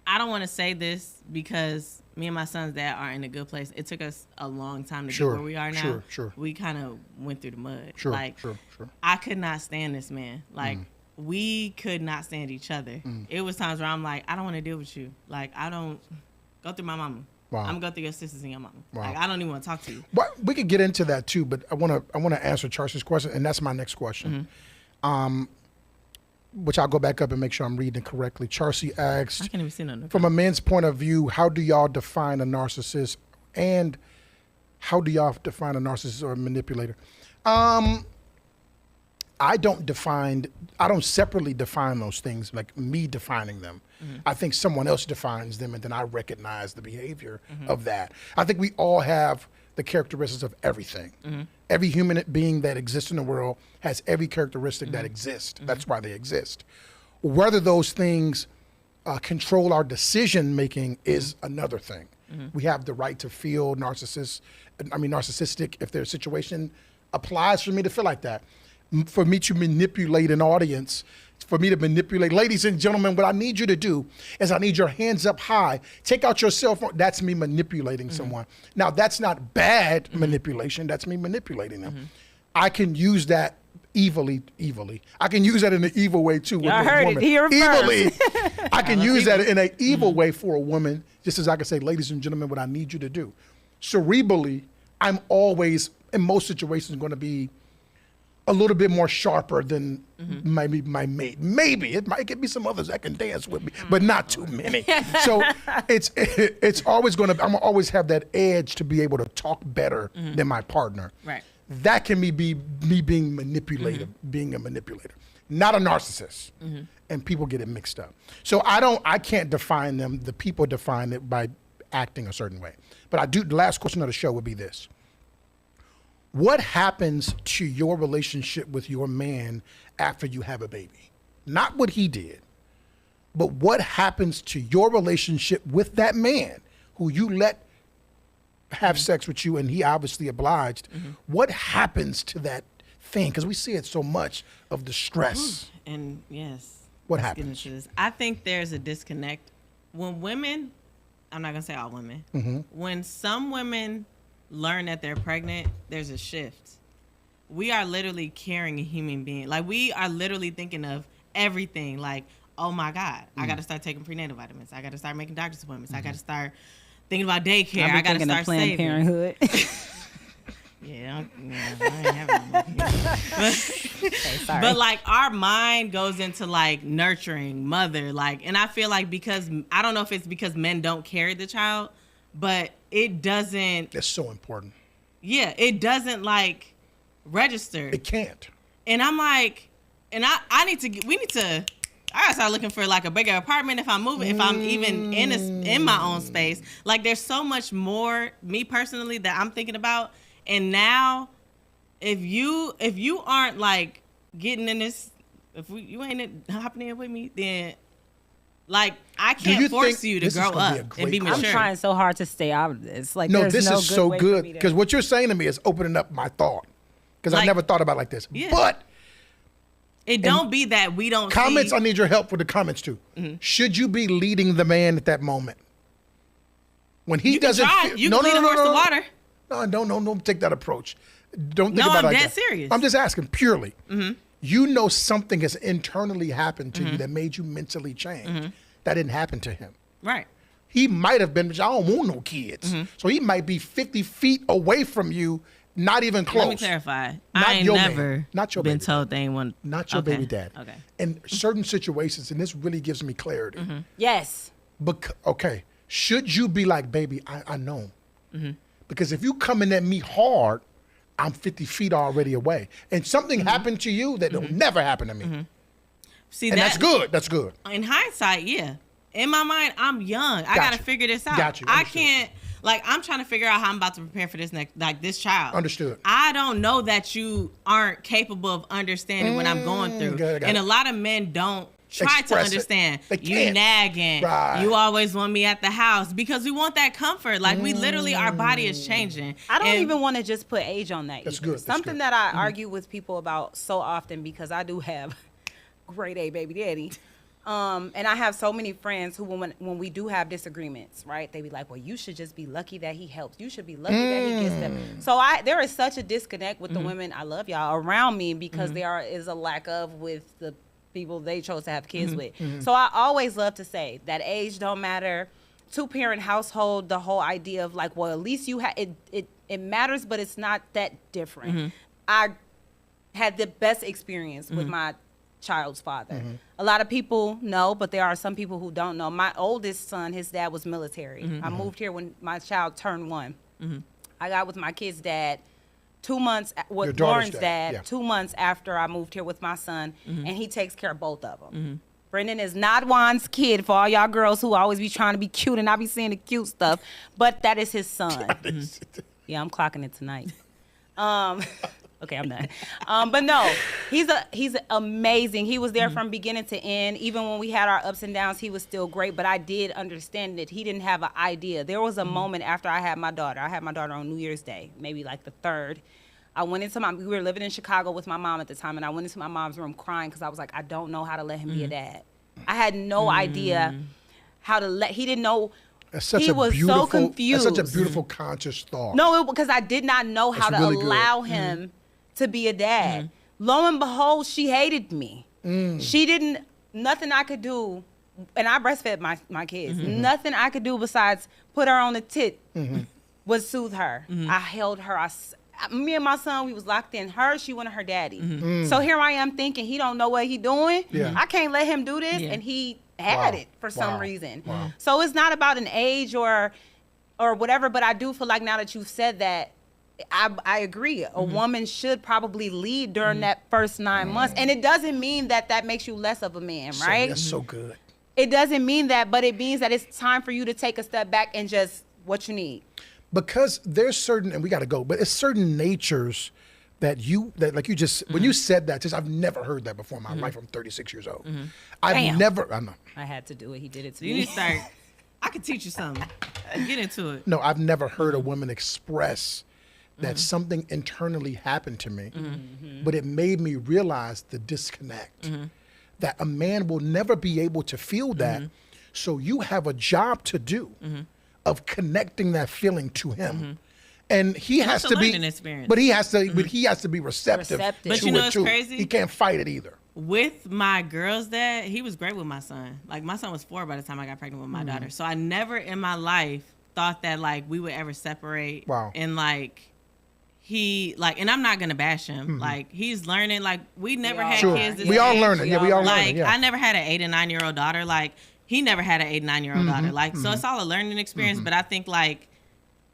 [SPEAKER 6] I don't want to say this because me and my son's dad are in a good place. It took us a long time to get where we are now.
[SPEAKER 4] Sure.
[SPEAKER 6] We kind of went through the mud.
[SPEAKER 4] Sure.
[SPEAKER 6] I could not stand this man. Like, we could not stand each other. It was times where I'm like, I don't want to deal with you. Like, I don't go through my mama.
[SPEAKER 4] Wow.
[SPEAKER 6] I'm gonna go through your sisters and your mama.
[SPEAKER 4] Wow.
[SPEAKER 6] Like, I don't even want to talk to you.
[SPEAKER 4] Well, we could get into that too, but I want to answer Charles's question, and that's my next question. Which I'll go back up and make sure I'm reading it correctly. Chelsea asked,
[SPEAKER 6] I can't even see nothing.
[SPEAKER 4] from a man's point of view, how do y'all define a narcissist, and how do y'all define a narcissist or a manipulator? I don't separately define those things, like me defining them. I think someone else defines them, and then I recognize the behavior of that. I think we all have the characteristics of everything. Every human being that exists in the world has every characteristic that exists. That's why they exist. Whether those things control our decision making is another thing. We have the right to feel narcissistic if their situation applies for me to feel like that. For me to manipulate an audience, for me to manipulate, ladies and gentlemen, what I need you to do is I need your hands up high. Take out your cell phone. That's me manipulating someone. Now, that's not bad manipulation. That's me manipulating them. I can use that evilly. I can use that in an evil way too. With
[SPEAKER 5] I
[SPEAKER 4] a
[SPEAKER 5] heard
[SPEAKER 4] woman.
[SPEAKER 5] it here
[SPEAKER 4] Evilly.
[SPEAKER 5] first.
[SPEAKER 4] I can use that in an evil way for a woman, just as I can say, ladies and gentlemen, what I need you to do. Cerebrally, I'm always, in most situations, going to be a little bit more sharper than maybe my mate. Maybe it could be some others that can dance with me, but not too many. So it's always going to. I'm always have that edge to be able to talk better than my partner.
[SPEAKER 6] Right.
[SPEAKER 4] That can be me being manipulative, being a manipulator, not a narcissist. And people get it mixed up. So I can't define them. The people define it by acting a certain way. But I do. The last question of the show would be this. What happens to your relationship with your man after you have a baby? Not what he did, but what happens to your relationship with that man who you let have sex with you and he obviously obliged? What happens to that thing? Because we see it so much of the stress.
[SPEAKER 6] And yes.
[SPEAKER 4] What
[SPEAKER 6] let's get
[SPEAKER 4] happens?
[SPEAKER 6] into this. I think there's a disconnect. When women, I'm not going to say all women, when some women learn that they're pregnant, there's a shift. We are literally carrying a human being. Like, we are literally thinking of everything. Like, oh my God, I got to start taking prenatal vitamins. I got to start making doctor's appointments. I got to start thinking about daycare. I got to start
[SPEAKER 5] Planned
[SPEAKER 6] saving.
[SPEAKER 5] Parenthood.
[SPEAKER 6] I ain't having no
[SPEAKER 5] Sorry.
[SPEAKER 6] But like, our mind goes into like nurturing, mother, like, and I feel like because I don't know if it's because men don't carry the child, but it doesn't.
[SPEAKER 4] That's so important.
[SPEAKER 6] Yeah, it doesn't like register.
[SPEAKER 4] It can't.
[SPEAKER 6] And I'm like, and I need to. We need to. I gotta start looking for like a bigger apartment if I'm moving, if I'm even in my own space. Like, there's so much more, me personally, that I'm thinking about. And now, if you aren't like getting in this, you ain't hopping in with me, then Like, I
[SPEAKER 4] Do you
[SPEAKER 6] can't force
[SPEAKER 4] think
[SPEAKER 6] you to
[SPEAKER 4] this is
[SPEAKER 6] grow
[SPEAKER 4] gonna be a
[SPEAKER 6] up
[SPEAKER 4] great
[SPEAKER 6] and be
[SPEAKER 5] I'm
[SPEAKER 6] mature.
[SPEAKER 5] trying so hard to stay out of this. Like,
[SPEAKER 4] No,
[SPEAKER 5] there's
[SPEAKER 4] this
[SPEAKER 5] no
[SPEAKER 4] is
[SPEAKER 5] good
[SPEAKER 4] so
[SPEAKER 5] way for
[SPEAKER 4] good
[SPEAKER 5] me to-
[SPEAKER 4] because what you're saying to me is opening up my thought because I
[SPEAKER 6] Like-
[SPEAKER 4] never thought about it like this.
[SPEAKER 6] Yeah.
[SPEAKER 4] But
[SPEAKER 6] It don't be that we don't
[SPEAKER 4] comments,
[SPEAKER 6] see.
[SPEAKER 4] I need your help with the comments too. Should you be leading the man at that moment when he
[SPEAKER 6] You can
[SPEAKER 4] doesn't?
[SPEAKER 6] try. You can lead a horse to water.
[SPEAKER 4] No, don't take that approach. Don't think
[SPEAKER 6] No,
[SPEAKER 4] about
[SPEAKER 6] I'm
[SPEAKER 4] it like
[SPEAKER 6] dead
[SPEAKER 4] that.
[SPEAKER 6] serious.
[SPEAKER 4] I'm just asking purely. You know something has internally happened to you that made you mentally change. That didn't happen to him.
[SPEAKER 6] Right.
[SPEAKER 4] He might have been, I don't want no kids. So he might be 50 feet away from you, not even close.
[SPEAKER 6] Let me clarify.
[SPEAKER 4] Not
[SPEAKER 6] I ain't
[SPEAKER 4] your man.
[SPEAKER 6] never
[SPEAKER 4] Not your
[SPEAKER 6] been
[SPEAKER 4] baby
[SPEAKER 6] told they ain't want.
[SPEAKER 4] Not your
[SPEAKER 6] Okay.
[SPEAKER 4] baby dad.
[SPEAKER 6] Okay.
[SPEAKER 4] In certain situations, and this really gives me clarity.
[SPEAKER 5] Yes.
[SPEAKER 4] Okay, should you be like, baby, I know. Because if you coming at me hard, I'm 50 feet already away. And something happened to you that will never happen to me.
[SPEAKER 6] See,
[SPEAKER 4] And that's good. That's good.
[SPEAKER 6] In hindsight, yeah. In my mind, I'm young. I
[SPEAKER 4] Gotcha.
[SPEAKER 6] gotta figure this out.
[SPEAKER 4] Got you.
[SPEAKER 6] I
[SPEAKER 4] Understood.
[SPEAKER 6] can't. Like, I'm trying to figure out how I'm about to prepare for this next, like this child.
[SPEAKER 4] Understood.
[SPEAKER 6] I don't know that you aren't capable of understanding what I'm going through,
[SPEAKER 4] good, I got
[SPEAKER 6] and
[SPEAKER 4] it.
[SPEAKER 6] a lot of men don't try to
[SPEAKER 4] Express it.
[SPEAKER 6] understand.
[SPEAKER 4] They
[SPEAKER 6] You
[SPEAKER 4] can't.
[SPEAKER 6] nagging.
[SPEAKER 4] Right.
[SPEAKER 6] You always want me at the house because we want that comfort. Like, we literally, our body is changing.
[SPEAKER 5] I don't
[SPEAKER 6] And-
[SPEAKER 5] even want to just put age on that.
[SPEAKER 4] That's
[SPEAKER 5] either.
[SPEAKER 4] good, that's
[SPEAKER 5] Something
[SPEAKER 4] good.
[SPEAKER 5] that I argue with people about so often because I do have grade A baby daddy. And I have so many friends who, when we do have disagreements, right, they be like, well, you should just be lucky that he helps. You should be lucky that he gets them. So there is such a disconnect with the women, I love y'all, around me because there is a lack of with the people they chose to have kids with. So I always love to say that age don't matter. Two-parent household, the whole idea of like, well, at least you have, it matters, but it's not that different. I had the best experience with my child's father. A lot of people know, but there are some people who don't know. My oldest son, his dad was military. I moved here when my child turned 1. I got with my kid's dad 2 months,
[SPEAKER 4] Your
[SPEAKER 5] with
[SPEAKER 4] daughter's
[SPEAKER 5] Lauren's
[SPEAKER 4] dad,
[SPEAKER 5] dad,
[SPEAKER 4] yeah.
[SPEAKER 5] 2 months after I moved here with my son, and he takes care of both of them. Brendan is not Juan's kid for all y'all girls who always be trying to be cute, and I be seeing the cute stuff, but that is his son. Yeah, I'm clocking it tonight. Okay, I'm done. But no, he's amazing. He was there from beginning to end. Even when we had our ups and downs, he was still great. But I did understand that he didn't have an idea. There was a moment after I had my daughter. I had my daughter on New Year's Day, maybe like the 3rd. I went into we were living in Chicago with my mom at the time, and I went into my mom's room crying because I was like, I don't know how to let him be a dad. I had no idea how to he didn't know.
[SPEAKER 4] That's such
[SPEAKER 5] He
[SPEAKER 4] a
[SPEAKER 5] was so
[SPEAKER 4] beautiful,
[SPEAKER 5] confused.
[SPEAKER 4] That's such a beautiful conscious thought.
[SPEAKER 5] No, because I did not know how
[SPEAKER 4] That's
[SPEAKER 5] to
[SPEAKER 4] really good.
[SPEAKER 5] allow him to be a dad. Lo and behold, she hated me. She didn't, nothing I could do, and I breastfed my kids. Nothing I could do besides put her on the tit would soothe her. I held her. Me and my son, we was locked in. She wanted her daddy. So here I am thinking he don't know what he doing.
[SPEAKER 4] Yeah.
[SPEAKER 5] I can't let him do this,
[SPEAKER 6] Yeah.
[SPEAKER 5] and he had
[SPEAKER 4] Wow.
[SPEAKER 5] it for some
[SPEAKER 4] Wow.
[SPEAKER 5] reason.
[SPEAKER 4] Wow.
[SPEAKER 5] So it's not about an age or whatever, but I do feel like now that you've said that, I agree. A woman should probably lead during that first 9 months. And it doesn't mean that makes you less of a man, right?
[SPEAKER 4] That's so good.
[SPEAKER 5] It doesn't mean that, but it means that it's time for you to take a step back and just what you need.
[SPEAKER 4] Because there's certain, and we got to go, but it's certain natures that like you just, when you said that, I've never heard that before in my life. I'm 36 years old. I've
[SPEAKER 5] Damn.
[SPEAKER 4] never, I know.
[SPEAKER 5] I had to do it. He did it to
[SPEAKER 6] You
[SPEAKER 5] me.
[SPEAKER 6] need to start. I could teach you something. Get into it.
[SPEAKER 4] No, I've never heard a woman express that something internally happened to me, but it made me realize the disconnect. That a man will never be able to feel that. So you have a job to do of connecting that feeling to him. And he has
[SPEAKER 6] It's a
[SPEAKER 4] to be,
[SPEAKER 6] learning experience.
[SPEAKER 4] but he has to be receptive.
[SPEAKER 5] Receptive.
[SPEAKER 6] But
[SPEAKER 4] to
[SPEAKER 6] you know
[SPEAKER 4] it
[SPEAKER 6] what's
[SPEAKER 4] too.
[SPEAKER 6] crazy?
[SPEAKER 4] He can't fight it either.
[SPEAKER 6] With my girl's dad, he was great with my son. Like, my son was 4 by the time I got pregnant with my daughter. So I never in my life thought that, like, we would ever separate.
[SPEAKER 4] Wow.
[SPEAKER 6] And, like, and I'm not going to bash him. Like, he's learning. Like, we never had
[SPEAKER 4] Sure.
[SPEAKER 6] kids this
[SPEAKER 4] We all
[SPEAKER 6] age.
[SPEAKER 4] learning. Yeah, we all
[SPEAKER 6] Like,
[SPEAKER 4] learning. Yeah.
[SPEAKER 6] I never had an 8 and 9 year old daughter. Like, he never had an 8 and 9 year old daughter. Like, so it's all a learning experience. But I think, like,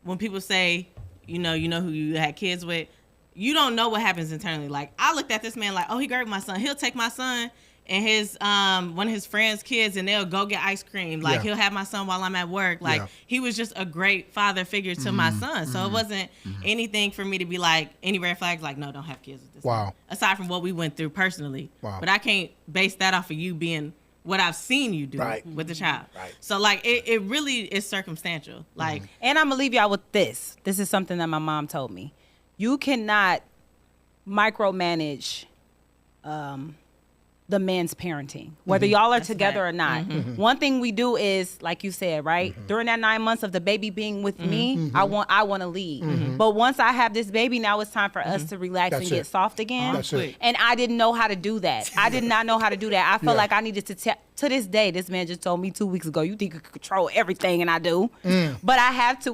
[SPEAKER 6] when people say, you know who you had kids with, you don't know what happens internally. Like, I looked at this man like, oh, he great with my son. He'll take my son and his one of his friends' kids, and they'll go get ice cream. Like,
[SPEAKER 4] Yeah.
[SPEAKER 6] he'll have my son while I'm at work. Like,
[SPEAKER 4] Yeah.
[SPEAKER 6] he was just a great father figure to my son. So it wasn't anything for me to be like, any red flags, like, no, don't have kids with this
[SPEAKER 4] Wow.
[SPEAKER 6] man. Aside from what we went through personally.
[SPEAKER 4] Wow.
[SPEAKER 6] But I can't base that off of you being what I've seen you do
[SPEAKER 4] Right.
[SPEAKER 6] with the child.
[SPEAKER 4] Right.
[SPEAKER 6] So like it really is circumstantial. Like
[SPEAKER 5] And I'm gonna leave y'all with this. This is something that my mom told me. You cannot micromanage the man's parenting, whether y'all are together or not. One thing we do is, like you said, right? During that 9 months of the baby being with me, I want to lead. But once I have this baby, now it's time for us to relax
[SPEAKER 4] That's
[SPEAKER 5] and
[SPEAKER 4] it.
[SPEAKER 5] get soft again.
[SPEAKER 4] That's it.
[SPEAKER 5] And I didn't know how to do that. I did not know how to do that. I felt like I needed to to this day. This man just told me 2 weeks ago, you think you can control everything, and I do. But I have to.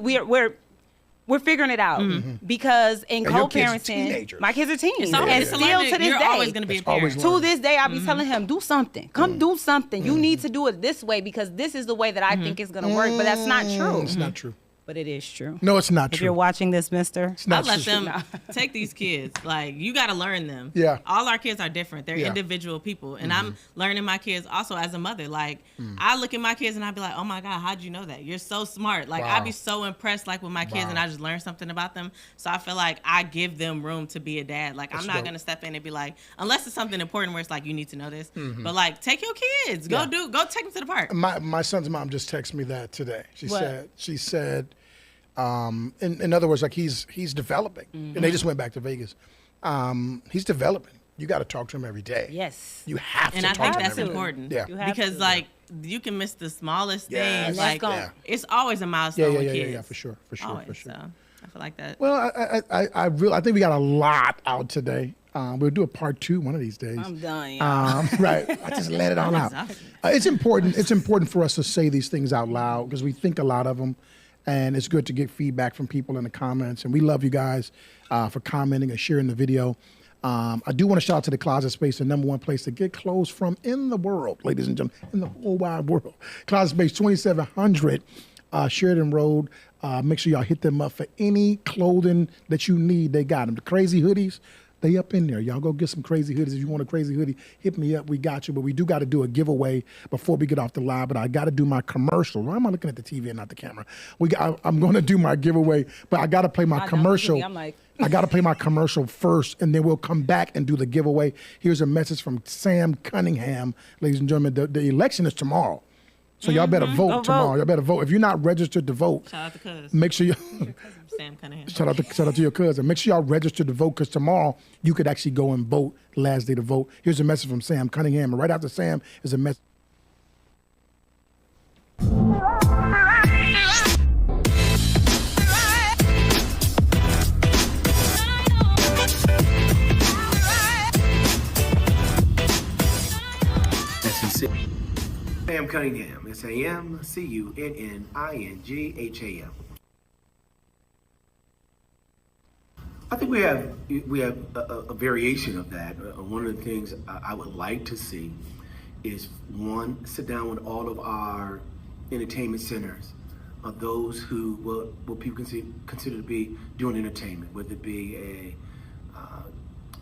[SPEAKER 5] We're figuring it out because in
[SPEAKER 4] And your kids are
[SPEAKER 5] co-parenting,
[SPEAKER 4] teenagers.
[SPEAKER 5] my kids are teens,
[SPEAKER 6] always
[SPEAKER 5] and
[SPEAKER 6] a
[SPEAKER 5] still
[SPEAKER 6] learning.
[SPEAKER 5] to this
[SPEAKER 6] You're
[SPEAKER 5] day,
[SPEAKER 6] always going to be a
[SPEAKER 4] always
[SPEAKER 6] parent.
[SPEAKER 4] learning.
[SPEAKER 5] to this day, I be telling him, do something. Come do something. You need to do it this way because this is the way that I think it's going to work. But that's not true.
[SPEAKER 4] It's not true.
[SPEAKER 5] But it is true.
[SPEAKER 4] No, it's not
[SPEAKER 5] If
[SPEAKER 4] true.
[SPEAKER 5] you're watching this, mister,
[SPEAKER 4] It's not
[SPEAKER 6] I let
[SPEAKER 4] true.
[SPEAKER 6] them take these kids. Like, you got to learn them.
[SPEAKER 4] Yeah.
[SPEAKER 6] All our kids are different. They're
[SPEAKER 4] Yeah.
[SPEAKER 6] individual people. And I'm learning my kids also as a mother. Like, I look at my kids and I be like, oh my God, how'd you know that? You're so smart. Like,
[SPEAKER 4] Wow.
[SPEAKER 6] I be so impressed, like, with my kids
[SPEAKER 4] Wow.
[SPEAKER 6] and I just learn something about them. So I feel like I give them room to be a dad. Like,
[SPEAKER 4] That's
[SPEAKER 6] I'm not
[SPEAKER 4] dope.
[SPEAKER 6] going to step in and be like, unless it's something important where it's like, you need to know this. But, like, take your kids. Go take them to the park.
[SPEAKER 4] My son's mom just texted me that today. She
[SPEAKER 5] What?
[SPEAKER 4] said, in other words, like he's developing, and they just went back to Vegas. He's developing. You got to talk to him every day.
[SPEAKER 5] yes.
[SPEAKER 4] You have
[SPEAKER 6] And
[SPEAKER 4] to
[SPEAKER 6] I
[SPEAKER 4] talk
[SPEAKER 6] think
[SPEAKER 4] to him
[SPEAKER 6] that's
[SPEAKER 4] every day.
[SPEAKER 6] important.
[SPEAKER 4] Yeah.
[SPEAKER 5] You have
[SPEAKER 6] Because,
[SPEAKER 5] to.
[SPEAKER 6] like, you can miss the smallest
[SPEAKER 4] Yes.
[SPEAKER 6] things.
[SPEAKER 5] Let's
[SPEAKER 6] Like,
[SPEAKER 5] go.
[SPEAKER 4] Yeah.
[SPEAKER 6] it's always a milestone with kids.
[SPEAKER 4] Yeah, for sure.
[SPEAKER 6] Always, so I feel like that.
[SPEAKER 4] Well, I think we got a lot out today. We'll do a part 2 one of these days.
[SPEAKER 5] I'm done. Yeah.
[SPEAKER 4] Right. I just let it all out.
[SPEAKER 6] exhausted.
[SPEAKER 4] It's important. It's important for us to say these things out loud because we think a lot of them, and it's good to get feedback from people in the comments. And we love you guys for commenting and sharing the video. I do want to shout out to the Closet Space, the #1 place to get clothes from in the world, ladies and gentlemen, in the whole wide world. Closet Space, 2700 Sheridan Road. Make sure y'all hit them up for any clothing that you need. They got them. The crazy hoodies, they up in there. Y'all go get some crazy hoodies. If you want a crazy hoodie, hit me up. We got you. But we do got to do a giveaway before we get off the live. But I got to do my commercial. Why am I looking at the TV and not the camera? I'm going to do my giveaway, but I got to play my commercial.
[SPEAKER 5] I'm like,
[SPEAKER 4] I got to play my commercial first, and then we'll come back and do the giveaway. Here's a message from Sam Cunningham. Ladies and gentlemen, the election is tomorrow. So y'all better vote
[SPEAKER 5] Go
[SPEAKER 4] tomorrow.
[SPEAKER 5] vote.
[SPEAKER 4] Y'all better vote. If you're not registered to vote,
[SPEAKER 6] Shout out to Cuz.
[SPEAKER 4] make sure you
[SPEAKER 6] Sam Cunningham.
[SPEAKER 4] shout out to your cousin. Make sure y'all register to vote because tomorrow you could actually go and vote. Last day to vote. Here's a message from Sam Cunningham, and right after Sam is a message.
[SPEAKER 7] Sam Cunningham, SAMCUNNINGHAM. I think we have a variation of that. One of the things I would like to see is one, sit down with all of our entertainment centers, those who what people consider to be doing entertainment, whether it be a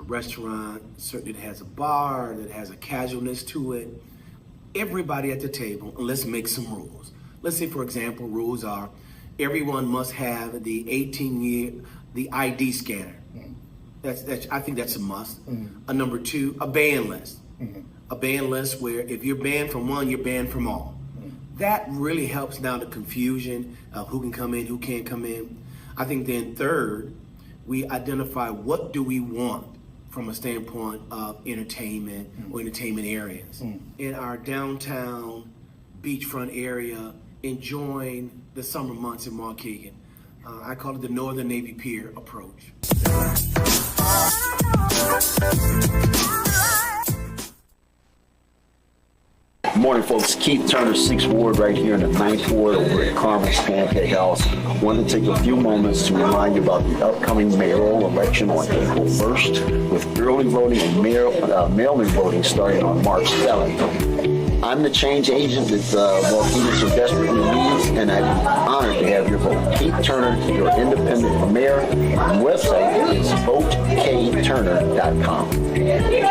[SPEAKER 7] restaurant, certainly that has a bar, that has a casualness to it. Everybody at the table, and let's make some rules. Let's say, for example, rules are everyone must have the 18-year, the ID scanner. That's I think that's a must. Number 2, a ban list. A ban list where if you're banned from one, you're banned from all. That really helps down the confusion of who can come in, who can't come in. I think then third, we identify what do we want from a standpoint of entertainment or entertainment areas. In our downtown beachfront area, enjoying the summer months in Waukegan. I call it the Northern Navy Pier approach.
[SPEAKER 8] Good morning, folks. Keith Turner, 6th Ward, right here in the 9th Ward over at Carmen's Pancake House. I want to take a few moments to remind you about the upcoming mayoral election on April 1st, with early voting and mail-in voting starting on March 7th. I'm the change agent that Waukegan so desperately needs, and I'd be honored to have your vote. Keith Turner, your independent for mayor. The website is votekturner.com. Thank you.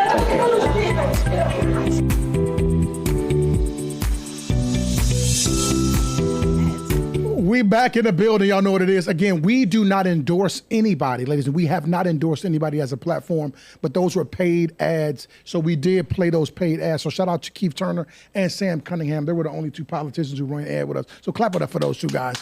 [SPEAKER 4] We back in the building. Y'all know what it is. Again, we do not endorse anybody, ladies. We have not endorsed anybody as a platform, but those were paid ads. So we did play those paid ads. So shout out to Keith Turner and Sam Cunningham. They were the only two politicians who ran an ad with us. So clap it up for those two guys.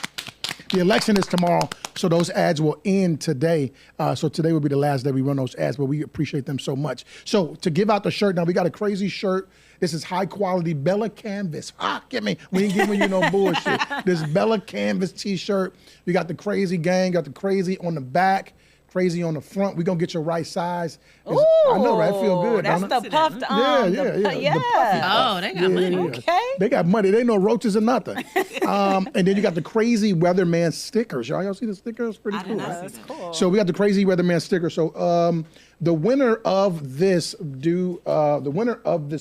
[SPEAKER 4] The election is tomorrow, so those ads will end today. So today will be the last day we run those ads, but we appreciate them so much. So to give out the shirt, now we got a crazy shirt. This is high quality Bella Canvas. Get me. We ain't giving you no bullshit. This Bella Canvas t-shirt. You got the crazy gang, got the crazy on the back, crazy on the front. We're going to get your right size.
[SPEAKER 5] Ooh,
[SPEAKER 4] I know, right? Feel good.
[SPEAKER 5] That's the puffed
[SPEAKER 4] Yeah.
[SPEAKER 6] Oh, they got money.
[SPEAKER 5] Okay.
[SPEAKER 4] They got money. They no roaches or nothing. And then you got the crazy weatherman stickers. Y'all see the stickers? Pretty cool. Right?
[SPEAKER 5] That's cool.
[SPEAKER 4] So we got the crazy weatherman sticker. So the winner of this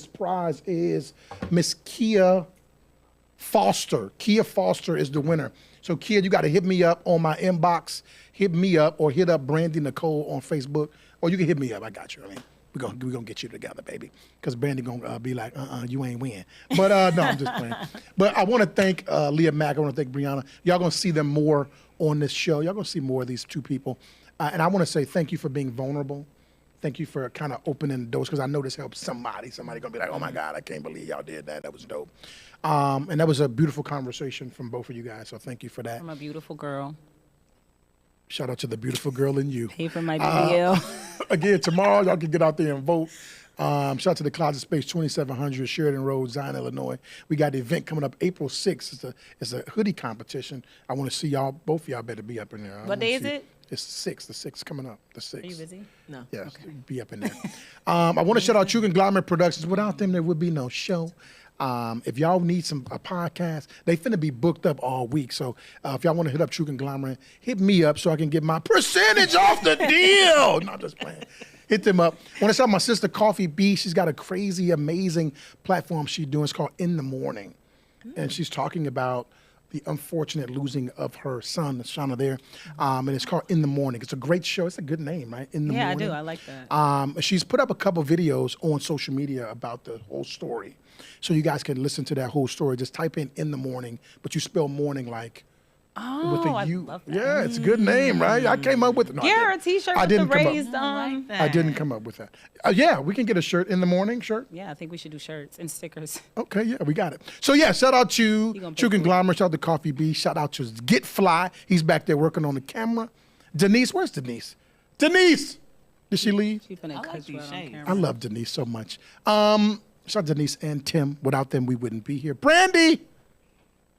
[SPEAKER 4] prize is Miss Kia Foster. Kia Foster is the winner. So Kia, you got to hit me up on my inbox. Hit me up or hit up Brandy Nicole on Facebook, or you can hit me up. I got you. I mean, we're gonna get you together, baby, because Brandy gonna be like, you ain't win. But no, I'm just playing. But I want to thank Leah Mack. I want to thank Brianna. Y'all gonna see them more on this show. Y'all gonna see more of these two people. And I want to say thank you for being vulnerable. Thank you for kind of opening the doors, because I know this helps somebody. Somebody gonna be like, oh my God, I can't believe y'all did that. That was dope. And that was a beautiful conversation from both of you guys. So thank you for that.
[SPEAKER 5] I'm a beautiful girl.
[SPEAKER 4] Shout out to the beautiful girl in you.
[SPEAKER 5] Pay for my BBL.
[SPEAKER 4] Again, tomorrow, y'all can get out there and vote. Shout out to the Closet Space 2700 Sheridan Road, Zion, Illinois. We got the event coming up April 6th. It's a hoodie competition. I want to see y'all. Both of y'all better be up in there.
[SPEAKER 5] What day is it?
[SPEAKER 4] It's the 6th. The 6th coming up. The 6th.
[SPEAKER 5] Are you busy?
[SPEAKER 6] No.
[SPEAKER 4] Yeah, okay. Be up in there. I want to shout out True Conglomerate Productions. Without them, there would be no show. If y'all need a podcast, they finna be booked up all week. So if y'all want to hit up True Conglomerate, hit me up so I can get my percentage off the deal. Not just playing. Hit them up. I want to shout out my sister Coffee B. She's got a crazy, amazing platform she's doing. It's called In the Morning. And she's talking about the unfortunate losing of her son, Shauna there. And it's called In the Morning. It's a great show. It's a good name, right? In the Morning.
[SPEAKER 5] Yeah, I do. I like that.
[SPEAKER 4] She's put up a couple videos on social media about the whole story. So you guys can listen to that whole story. Just type in the morning, but you spell morning like with a U.
[SPEAKER 5] I love that.
[SPEAKER 4] Yeah, it's a good name, right? I came up with it. No,
[SPEAKER 5] Get her a t-shirt with the raised.
[SPEAKER 4] I didn't come up with that. Yeah, we can get a shirt in the morning shirt.
[SPEAKER 5] Yeah, I think we should do shirts and stickers.
[SPEAKER 4] Okay, yeah, we got it. So yeah, shout out to True Conglomerate, shout out to Coffee B, shout out to Get Fly. He's back there working on the camera. Denise, where's Denise? Denise! Did she leave?
[SPEAKER 5] She finna cut you out on camera.
[SPEAKER 4] I love Denise so much. Shout out to Denise and Tim. Without them, we wouldn't be here. Brandy!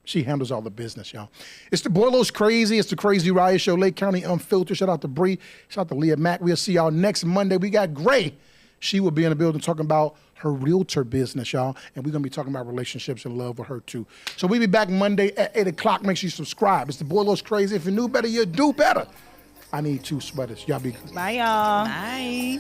[SPEAKER 4] She handles all the business, y'all. It's the BoyLosCrazy. It's the Crazy Riot Show. Lake County Unfiltered. Shout out to Bree. Shout out to Leah Mack. We'll see y'all next Monday. We got Gray. She will be in the building talking about her realtor business, y'all. And we're going to be talking about relationships and love with her, too. So we'll be back Monday at 8 o'clock. Make sure you subscribe. It's the BoyLosCrazy. If you knew better, you'd do better. I need 2 sweaters. Y'all be good.
[SPEAKER 5] Bye, y'all.
[SPEAKER 6] Bye.